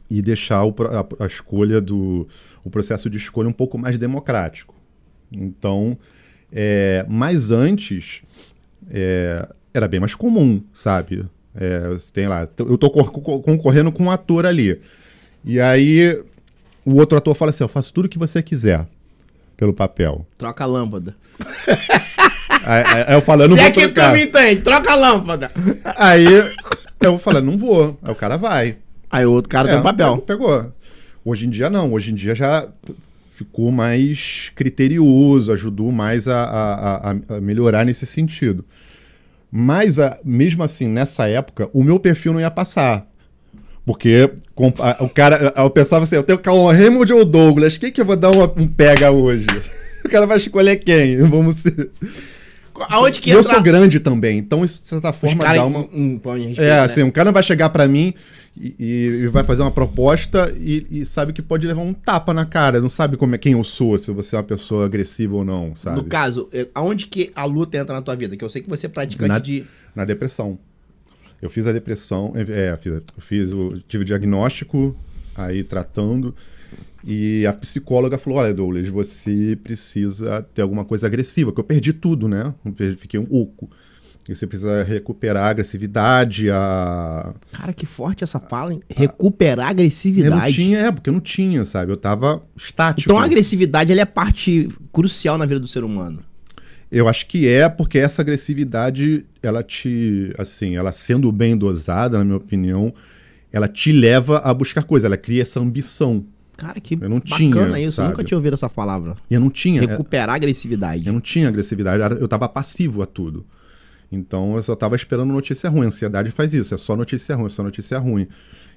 e deixar a escolha o processo de escolha um pouco mais democrático. Então, mas antes, era bem mais comum, sabe? Tem lá, eu tô concorrendo com um ator ali. E aí o outro ator fala assim, eu faço tudo o que você quiser pelo papel.
Troca a lâmpada.
Aí eu falo, eu não vou trocar. Se é que tu
me entende, troca a lâmpada.
Aí eu falo, não vou. Aí o cara vai.
Aí o outro cara tem o papel.
Pegou. Hoje em dia não. Hoje em dia já ficou mais criterioso, ajudou mais a melhorar nesse sentido. Mas, mesmo assim, nessa época, o meu perfil não ia passar. Porque eu pensava assim, eu tenho o Cauã Raymond ou o Douglas, quem que eu vou dar um pega hoje? O cara vai escolher quem? Vamos ser...
Aonde que
eu sou grande também, então isso, de certa forma, dá uma... assim, um cara vai chegar pra mim e vai fazer uma proposta e sabe que pode levar um tapa na cara, não sabe quem eu sou, se você é uma pessoa agressiva ou não, sabe?
No caso, aonde que a luta entra na tua vida? Que eu sei que você é praticante
na depressão. Eu fiz a depressão, tive o diagnóstico, aí tratando, e a psicóloga falou, olha, Douglas, você precisa ter alguma coisa agressiva, que eu perdi tudo, né? Fiquei um oco. E você precisa recuperar a agressividade,
Cara, que forte essa fala, hein? Recuperar a agressividade.
Eu não tinha, porque eu não tinha, sabe? Eu tava estático.
Então a agressividade, ela é parte crucial na vida do ser humano.
Eu acho que porque essa agressividade, ela sendo bem dosada, na minha opinião, ela te leva a buscar coisas, ela cria essa ambição.
Cara, que
eu não
bacana
tinha,
isso,
sabe?
Eu nunca tinha ouvido essa palavra.
Eu não tinha.
Recuperar a agressividade.
Eu não tinha agressividade, eu tava passivo a tudo. Então eu só tava esperando notícia ruim. A ansiedade faz isso, é só notícia ruim, só notícia ruim.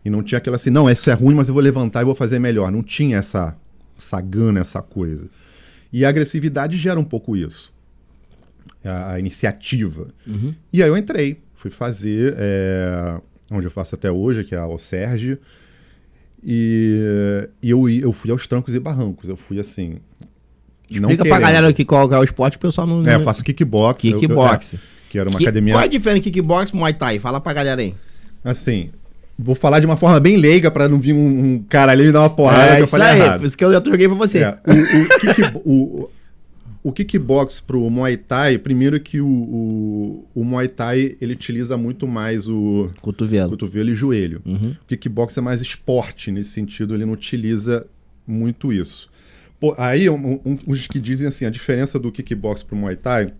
E não tinha aquela assim, não, isso é ruim, mas eu vou levantar e vou fazer melhor. Não tinha essa gana, essa coisa. E a agressividade gera um pouco isso. A iniciativa.
Uhum.
E aí eu entrei, fui fazer, onde eu faço até hoje, que é a OSERJ, e eu fui aos trancos e barrancos, eu fui assim...
Explica pra galera aqui qual é o esporte, o pessoal não...
eu faço kickbox.
Kickbox.
Que era uma academia...
Qual é a diferença de kickbox e Muay Thai? Fala pra galera aí.
Assim, vou falar de uma forma bem leiga pra não vir um cara ali me dar uma porrada que eu falei errado.
Por isso que eu troquei pra você.
O kickbox pro Muay Thai, primeiro que o Muay Thai, ele utiliza muito mais o cotovelo e joelho.
Uhum.
O kickbox é mais esporte, nesse sentido, ele não utiliza muito isso. Pô, aí, uns que dizem assim, a diferença do kickbox pro Muay Thai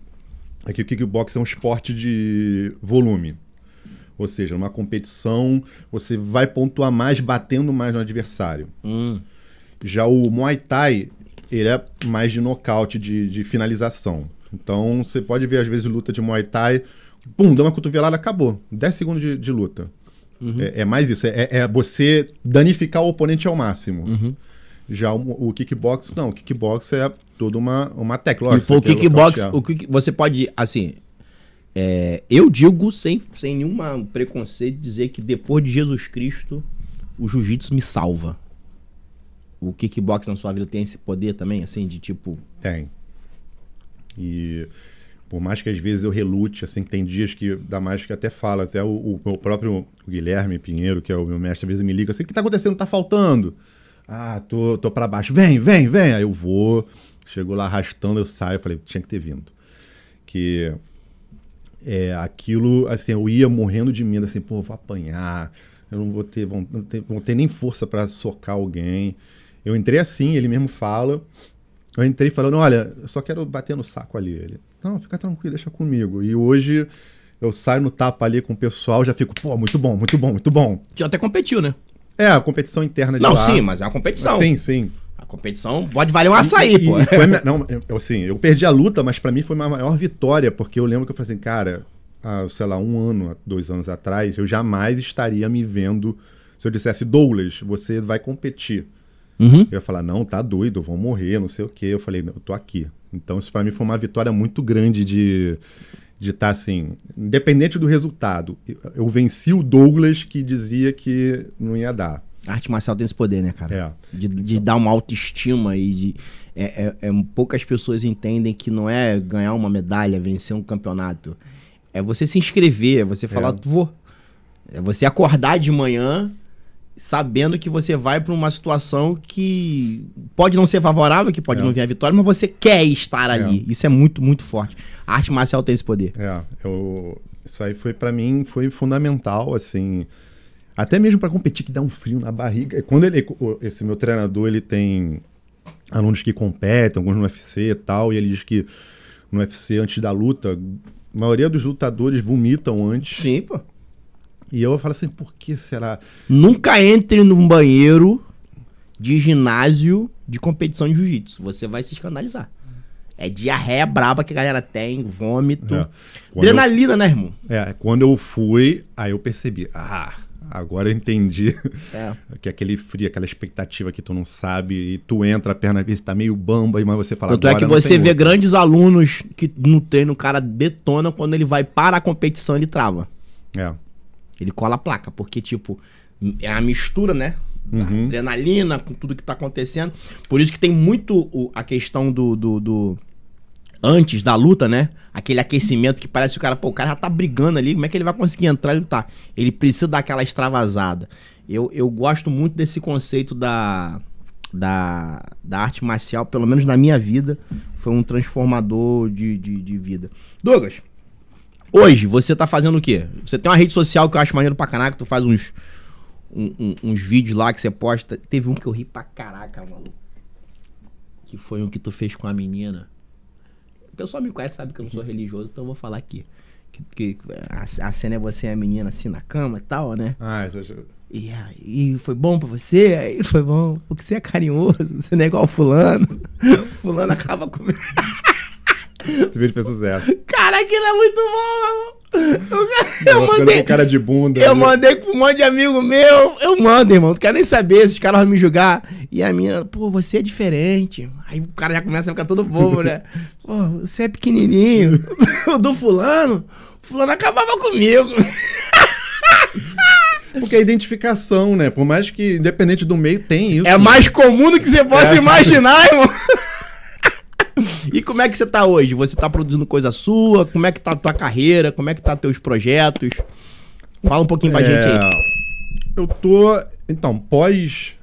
é que o kickbox é um esporte de volume. Ou seja, numa competição, você vai pontuar mais batendo mais no adversário. Já o Muay Thai, ele é mais de nocaute, de finalização. Então, você pode ver, às vezes, luta de Muay Thai, pum, dá uma cotovelada, acabou. 10 segundos de luta. Uhum. É mais isso, é você danificar o oponente ao máximo.
Uhum.
Já o kickbox, não. O kickbox é toda uma técnica.
O kickbox, você pode, assim... eu digo, sem nenhum preconceito, dizer que depois de Jesus Cristo, o jiu-jitsu me salva. O kickbox na sua vida tem esse poder também, assim, de tipo...
Tem. E por mais que às vezes eu relute, assim, tem dias que dá mais que até fala, até o meu próprio Guilherme Pinheiro, que é o meu mestre, às vezes me liga assim, o que tá acontecendo? Tá faltando? Ah, tô pra baixo. Vem. Aí eu vou, chego lá arrastando, eu saio, falei, tinha que ter vindo. Que aquilo, assim, eu ia morrendo de medo, assim, pô, vou apanhar, eu não vou ter nem força pra socar alguém. Eu entrei assim, ele mesmo fala, eu entrei falando, olha, eu só quero bater no saco ali. Ele, não, fica tranquilo, deixa comigo. E hoje eu saio no tapa ali com o pessoal, já fico, pô, muito bom.
Já até competiu, né?
A competição interna de lá.
Não, sim, mas é uma competição.
Sim.
A competição pode valer um açaí, pô.
Eu perdi a luta, mas pra mim foi uma maior vitória, porque eu lembro que eu falei assim, cara, sei lá, 1 ano, 2 anos atrás, eu jamais estaria me vendo, se eu dissesse, Douglas, você vai competir.
Uhum.
Eu ia falar, não, tá doido, eu vou morrer, não sei o quê. Eu falei, não, eu tô aqui. Então isso pra mim foi uma vitória muito grande de estar assim, independente do resultado. Eu venci o Douglas que dizia que não ia dar.
A arte marcial tem esse poder, né, cara? De dar uma autoestima e poucas pessoas entendem que não é ganhar uma medalha, vencer um campeonato. É você se inscrever, é você falar, vou. É você acordar de manhã sabendo que você vai para uma situação que pode não ser favorável, que pode não vir a vitória, mas você quer estar ali. Isso é muito, muito forte. A arte marcial tem esse poder.
Isso aí foi para mim, foi fundamental, assim, até mesmo para competir, que dá um frio na barriga. Quando esse meu treinador, ele tem alunos que competem, alguns no UFC e tal, e ele diz que no UFC, antes da luta, a maioria dos lutadores vomitam antes.
Sim, pô.
E eu falo assim, por que será?
Nunca entre num banheiro de ginásio de competição de jiu-jitsu. Você vai se escandalizar. É diarreia braba que a galera tem, vômito. Adrenalina, né, irmão?
Quando eu fui, aí eu percebi. Agora eu entendi que aquele frio, aquela expectativa que tu não sabe, e tu entra, a perna tá meio bamba, mas você fala...
Tanto é que você vê grandes alunos que no treino o cara detona, quando ele vai para a competição ele trava. Ele cola a placa, porque, tipo, é a mistura, né? Da adrenalina com tudo que tá acontecendo. Por isso que tem muito a questão do antes da luta, né? Aquele aquecimento que parece que o cara, pô, o cara já tá brigando ali, como é que ele vai conseguir entrar e lutar? Ele precisa dar aquela extravasada. Eu gosto muito desse conceito da arte marcial, pelo menos na minha vida, foi um transformador de vida. Douglas, hoje você tá fazendo o quê? Você tem uma rede social que eu acho maneiro pra caraca, tu faz uns vídeos lá que você posta. Teve um que eu ri pra caraca, maluco. Que foi um que tu fez com a menina. O pessoal me conhece, sabe que eu não sou religioso, então eu vou falar aqui. Que a cena é você e a menina assim na cama e tal, né?
Ah, isso ajuda.
E aí, foi bom pra você? Aí foi bom, porque você é carinhoso, você não é igual fulano. Fulano acaba comendo.
Esse vídeo fez sucesso.
Cara, aquilo é muito bom,
Eu mandei com cara de bunda.
Eu mandei com um monte de amigo meu. Eu mando, irmão. Não quero nem saber, esses caras vão me julgar. E a minha, pô, você é diferente. Aí o cara já começa a ficar todo bobo, né? Pô, você é pequenininho. O do fulano acabava comigo.
Porque é identificação, né? Por mais que, independente do meio, tem isso.
É mais comum do que você possa imaginar, irmão. E como é que você tá hoje? Você tá produzindo coisa sua? Como é que tá a tua carreira? Como é que tá teus projetos? Fala um pouquinho pra gente aí.
Eu tô... Então, pós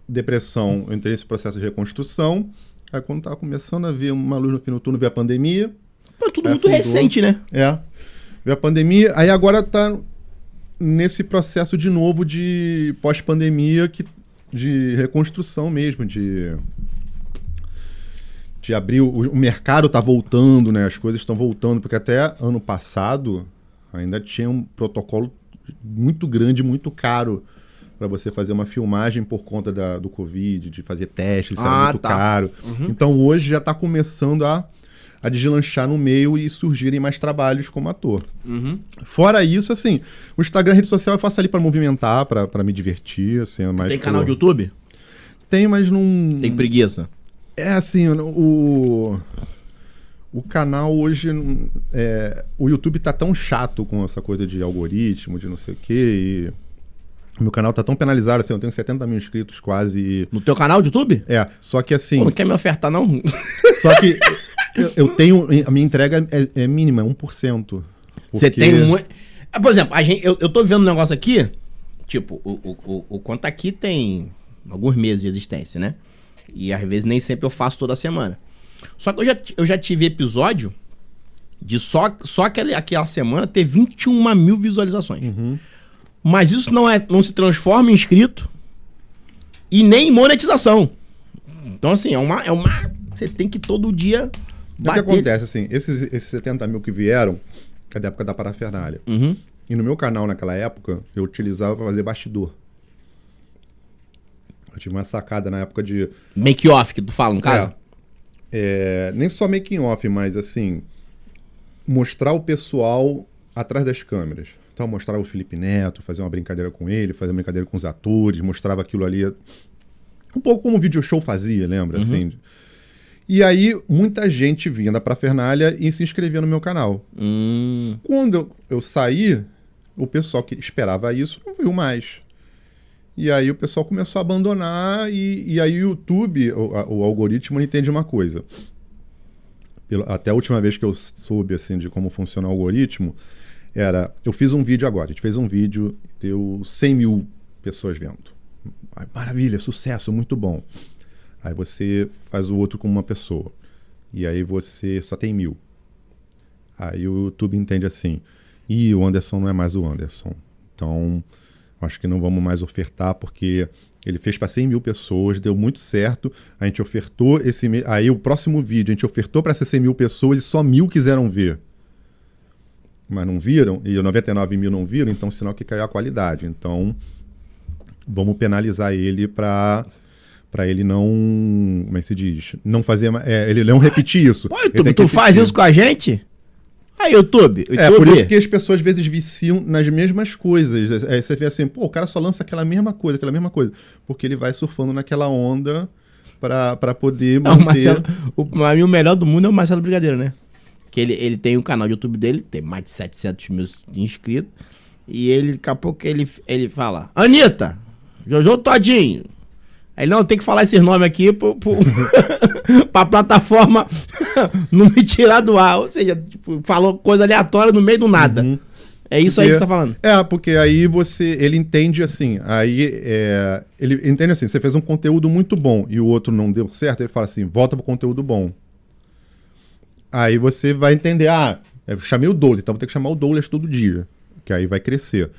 depressão, eu entrei nesse processo de reconstrução. Aí quando tava começando a ver uma luz no fim do túnel, veio a pandemia.
Mas tudo muito recente, né?
Veio a pandemia. Aí agora tá nesse processo de novo de pós-pandemia, de reconstrução mesmo, de abrir, o mercado tá voltando, né? As coisas estão voltando, porque até ano passado ainda tinha um protocolo muito grande, muito caro para você fazer uma filmagem por conta do Covid, de fazer testes, isso era muito caro. Uhum. Então hoje já tá começando a deslanchar no meio e surgirem mais trabalhos como ator.
Uhum.
Fora isso, assim, o Instagram, a rede social, eu faço ali para movimentar, para me divertir, assim, é mais...
Tem canal de YouTube?
Tem, mas não...
Tem preguiça?
É assim, o canal hoje, o YouTube tá tão chato com essa coisa de algoritmo, de não sei o quê, e meu canal tá tão penalizado, assim, eu tenho 70 mil inscritos quase.
No teu canal de YouTube?
Só que assim...
Pô, não quer me ofertar, não?
Só que eu tenho, a minha entrega é mínima, 1%.
Você tem um... Por exemplo, eu tô vendo um negócio aqui, tipo, o Conta Aqui tem alguns meses de existência, né? E às vezes nem sempre eu faço toda semana. Só que eu já tive episódio de só aquela semana ter 21 mil visualizações.
Uhum.
Mas isso não se transforma em inscrito e nem em monetização. Então, assim, você tem que todo dia bater.
O que acontece, assim, esses 70 mil que vieram é da época da parafernália.
Uhum.
E no meu canal, naquela época, eu utilizava para fazer bastidor. Eu tive uma sacada na época de...
Make-off, que tu fala, no caso?
Nem só making-off, mas assim... Mostrar o pessoal atrás das câmeras. Então, mostrar o Felipe Neto, fazer uma brincadeira com ele, fazer uma brincadeira com os atores, mostrava aquilo ali... Um pouco como o video show fazia, lembra?
Uhum.
Assim. E aí, muita gente vinha da parafernália e se inscrevia no meu canal. Quando eu saí, o pessoal que esperava isso não viu mais. E aí o pessoal começou a abandonar e aí o YouTube, o algoritmo, ele entende uma coisa. Até a última vez que eu soube assim, de como funciona o algoritmo, eu fiz um vídeo agora, a gente fez um vídeo, deu 100 mil pessoas vendo. Maravilha, sucesso, muito bom. Aí você faz o outro com uma pessoa. E aí você só tem 1000. Aí o YouTube entende assim, o Anderson não é mais o Anderson. Então... acho que não vamos mais ofertar, porque ele fez para 100 mil pessoas, deu muito certo. A gente ofertou aí o próximo vídeo, a gente ofertou para essas 100 mil pessoas e só 1000 quiseram ver. Mas não viram, e 99 mil não viram, então sinal que caiu a qualidade. Então, vamos penalizar ele para ele não... Como é que se diz? Não fazer... ele não repetir isso.
Pô, YouTube, tu faz isso com a gente? Aí, YouTube.
Por isso que as pessoas às vezes viciam nas mesmas coisas. Aí você vê assim, o cara só lança aquela mesma coisa. Porque ele vai surfando naquela onda pra poder manter...
Marcelo, pra mim, o melhor do mundo é o Marcelo Brigadeiro, né? Que ele tem o canal do YouTube dele, tem mais de 700 mil inscritos. E daqui a pouco ele fala, Anitta, Jojo Todinho. Aí, não, tem que falar esses nomes aqui pra plataforma não me tirar do ar. Ou seja, tipo, falou coisa aleatória no meio do nada.
Uhum.
É isso aí que você tá falando.
Porque aí ele entende assim, ele entende assim, você fez um conteúdo muito bom e o outro não deu certo, ele fala assim, volta pro conteúdo bom. Aí você vai entender, eu chamei o Douglas, então vou ter que chamar o Douglas todo dia, que aí vai crescer.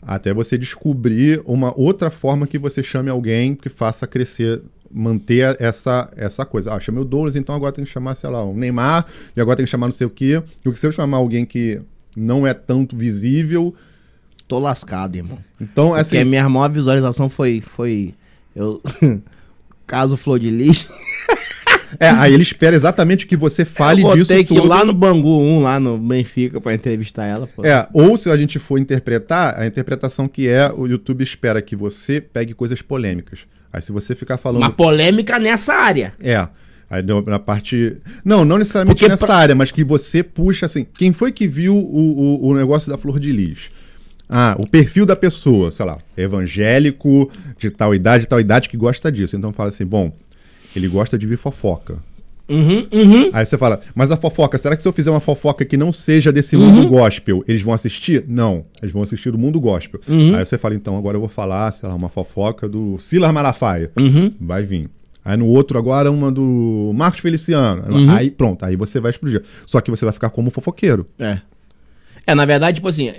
Até você descobrir uma outra forma que você chame alguém que faça crescer, manter essa coisa. Chamei o Douglas, então agora tem que chamar, sei lá, o Neymar, e agora tem que chamar não sei o quê. E se eu chamar alguém que não é tanto visível...
Tô lascado, irmão.
Então,
porque
assim...
a minha maior visualização foi caso Flor de Lis.
Aí ele espera exatamente que você fale disso tudo. Eu
vou ter que ir lá no Bangu 1, lá no Benfica, pra entrevistar ela. Pô.
Ou se a gente for interpretar, a interpretação que o YouTube espera que você pegue coisas polêmicas. Aí se você ficar falando...
Uma polêmica nessa área.
Aí na parte... Não necessariamente nessa área, mas que você puxa assim... Quem foi que viu o negócio da Flor de Lis? O perfil da pessoa, sei lá, evangélico, de tal idade que gosta disso. Então fala assim, bom, ele gosta de ver fofoca. Aí você fala, mas a fofoca, será que se eu fizer uma fofoca que não seja desse mundo gospel, eles vão assistir? Não, eles vão assistir do mundo gospel. Aí você fala, então agora eu vou falar, sei lá, uma fofoca do Silas Malafaia. Vai vir. Aí no outro agora uma do Marcos Feliciano. Aí pronto, aí você vai explodir. Só que você vai ficar como fofoqueiro.
Na verdade, tipo assim,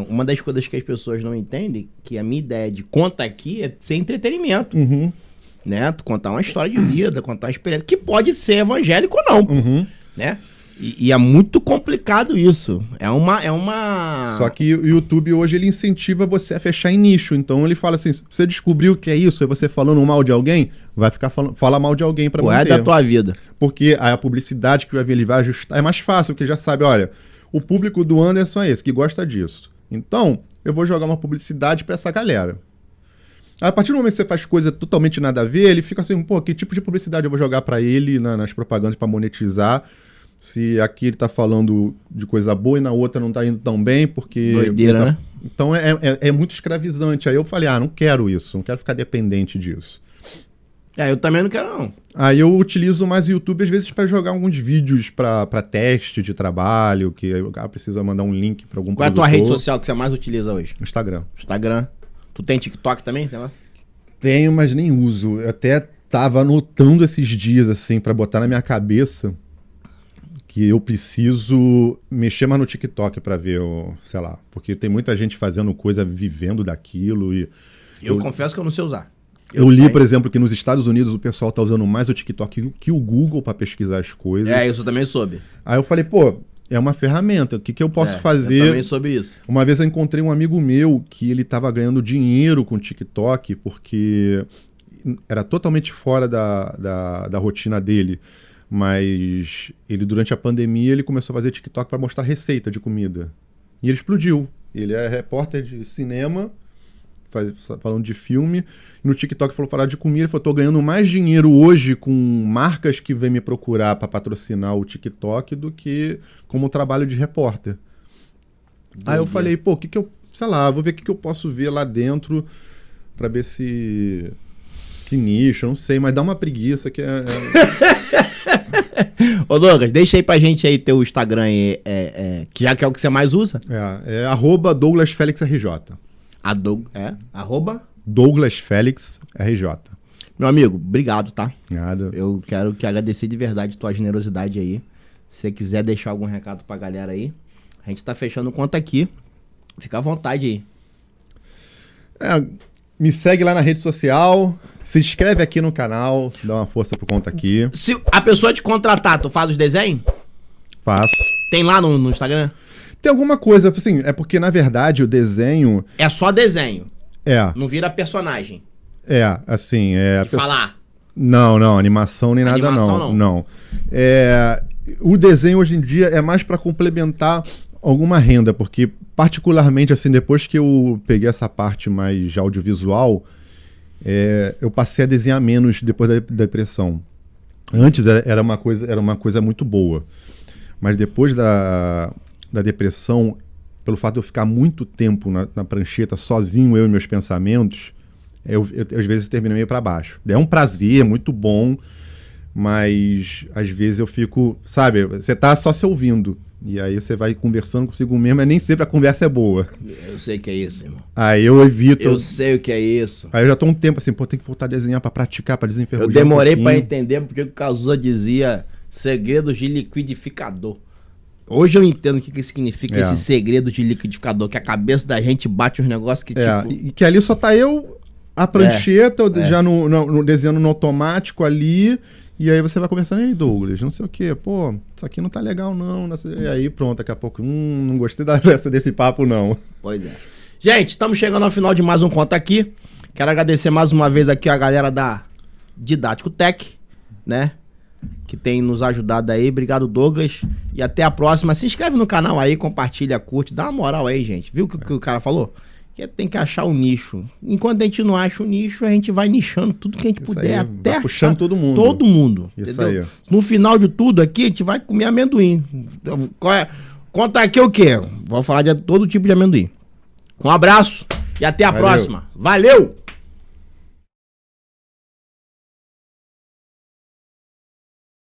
uma das coisas que as pessoas não entendem, que a minha ideia de conta aqui é ser entretenimento. Né? Tu contar uma história de vida, contar uma experiência, que pode ser evangélico ou não, né? E é muito complicado isso. É uma...
Só que o YouTube hoje ele incentiva você a fechar em nicho. Então ele fala assim, você descobriu que é isso, é você falando mal de alguém, vai ficar fala mal de alguém pra manter.
É da tua vida.
Porque a publicidade que vai vir, ele vai ajustar, é mais fácil, porque já sabe, olha, o público do Anderson é esse, que gosta disso. Então, eu vou jogar uma publicidade pra essa galera. A partir do momento que você faz coisa totalmente nada a ver, ele fica assim, que tipo de publicidade eu vou jogar pra ele nas propagandas pra monetizar? Se aqui ele tá falando de coisa boa e na outra não tá indo tão bem, porque...
Doideira, né?
Então é muito escravizante. Aí eu falei, não quero isso, não quero ficar dependente disso.
Eu também não quero, não.
Aí eu utilizo mais o YouTube, às vezes, pra jogar alguns vídeos pra teste de trabalho, que o cara precisa mandar um link pra algum
produtor. Qual é a tua rede social que você mais utiliza hoje?
Instagram.
Tu tem TikTok também?
Tenho, mas nem uso. Eu até tava anotando esses dias, assim, pra botar na minha cabeça que eu preciso mexer mais no TikTok pra ver, sei lá, porque tem muita gente fazendo coisa, vivendo daquilo e...
Eu confesso que eu não sei usar.
Eu li, por exemplo, que nos Estados Unidos o pessoal tá usando mais o TikTok que o Google pra pesquisar as coisas.
Isso eu também soube.
Aí eu falei, é uma ferramenta, o que eu posso fazer?
Eu também soube isso.
Uma vez eu encontrei um amigo meu que ele tava ganhando dinheiro com o TikTok porque era totalmente fora da rotina dele. Mas ele, durante a pandemia, ele começou a fazer TikTok para mostrar receita de comida. E ele explodiu. Ele é repórter de cinema, falando de filme. E no TikTok falou parar de comida. Ele falou, tô ganhando mais dinheiro hoje com marcas que vêm me procurar para patrocinar o TikTok do que como trabalho de repórter. Aí eu falei, que eu... Sei lá, vou ver o que eu posso ver lá dentro para ver se... Que nicho, eu não sei, mas dá uma preguiça que
Ô Douglas, deixa aí pra gente aí teu Instagram aí, que já que é o que você mais usa.
É @DouglasFelixRJ. @DouglasFelixRJ.
Meu amigo, obrigado, tá?
Nada.
Eu quero agradecer de verdade tua generosidade aí. Se você quiser deixar algum recado pra galera aí, a gente tá fechando conta aqui. Fica à vontade aí.
Me segue lá na rede social, se inscreve aqui no canal, dá uma força pro conta aqui.
Se a pessoa te contratar, tu faz os desenhos?
Faço.
Tem lá no Instagram?
Tem alguma coisa, assim, é porque na verdade o desenho...
É só desenho? Não vira personagem?
Assim,
falar?
Não, animação nem nada não. O desenho hoje em dia é mais pra complementar alguma renda, porque particularmente, assim, depois que eu peguei essa parte mais audiovisual, eu passei a desenhar menos depois da depressão. Antes era uma coisa muito boa, mas depois da depressão, pelo fato de eu ficar muito tempo na prancheta, sozinho, eu e meus pensamentos, eu às vezes termino meio pra baixo. É um prazer, muito bom, mas às vezes eu fico, sabe, você tá só se ouvindo. E aí você vai conversando consigo mesmo, mas nem sempre a conversa é boa.
Eu sei que é isso, irmão.
Aí eu evito.
Eu sei o que é isso.
Aí eu já tô um tempo assim, pô, tem que voltar a desenhar pra praticar, pra desenferrujar.
Eu demorei pra entender porque o Cazuza dizia segredos de liquidificador. Hoje eu entendo o que significa esse segredo de liquidificador, que a cabeça da gente bate uns negócios que tipo...
E que ali só tá eu, a prancheta, já no desenhando no automático ali... E aí você vai conversando, ei, Douglas, não sei o quê, pô, isso aqui não tá legal não. E aí pronto, daqui a pouco, não gostei desse papo não.
Pois é. Gente, estamos chegando ao final de mais um Conta Aqui. Quero agradecer mais uma vez aqui a galera da Didático Tech, né? Que tem nos ajudado aí. Obrigado, Douglas. E até a próxima. Se inscreve no canal aí, compartilha, curte, dá uma moral aí, gente. Viu o que o cara falou? Que tem que achar o nicho. Enquanto a gente não acha o nicho, a gente vai nichando tudo que a gente puder,
aí,
até
vai puxando todo mundo.
Todo mundo.
Isso
entendeu?
aí.
No final de tudo aqui, a gente vai comer amendoim. Conta aqui o quê? Vou falar de todo tipo de amendoim. Um abraço e até a próxima. Valeu!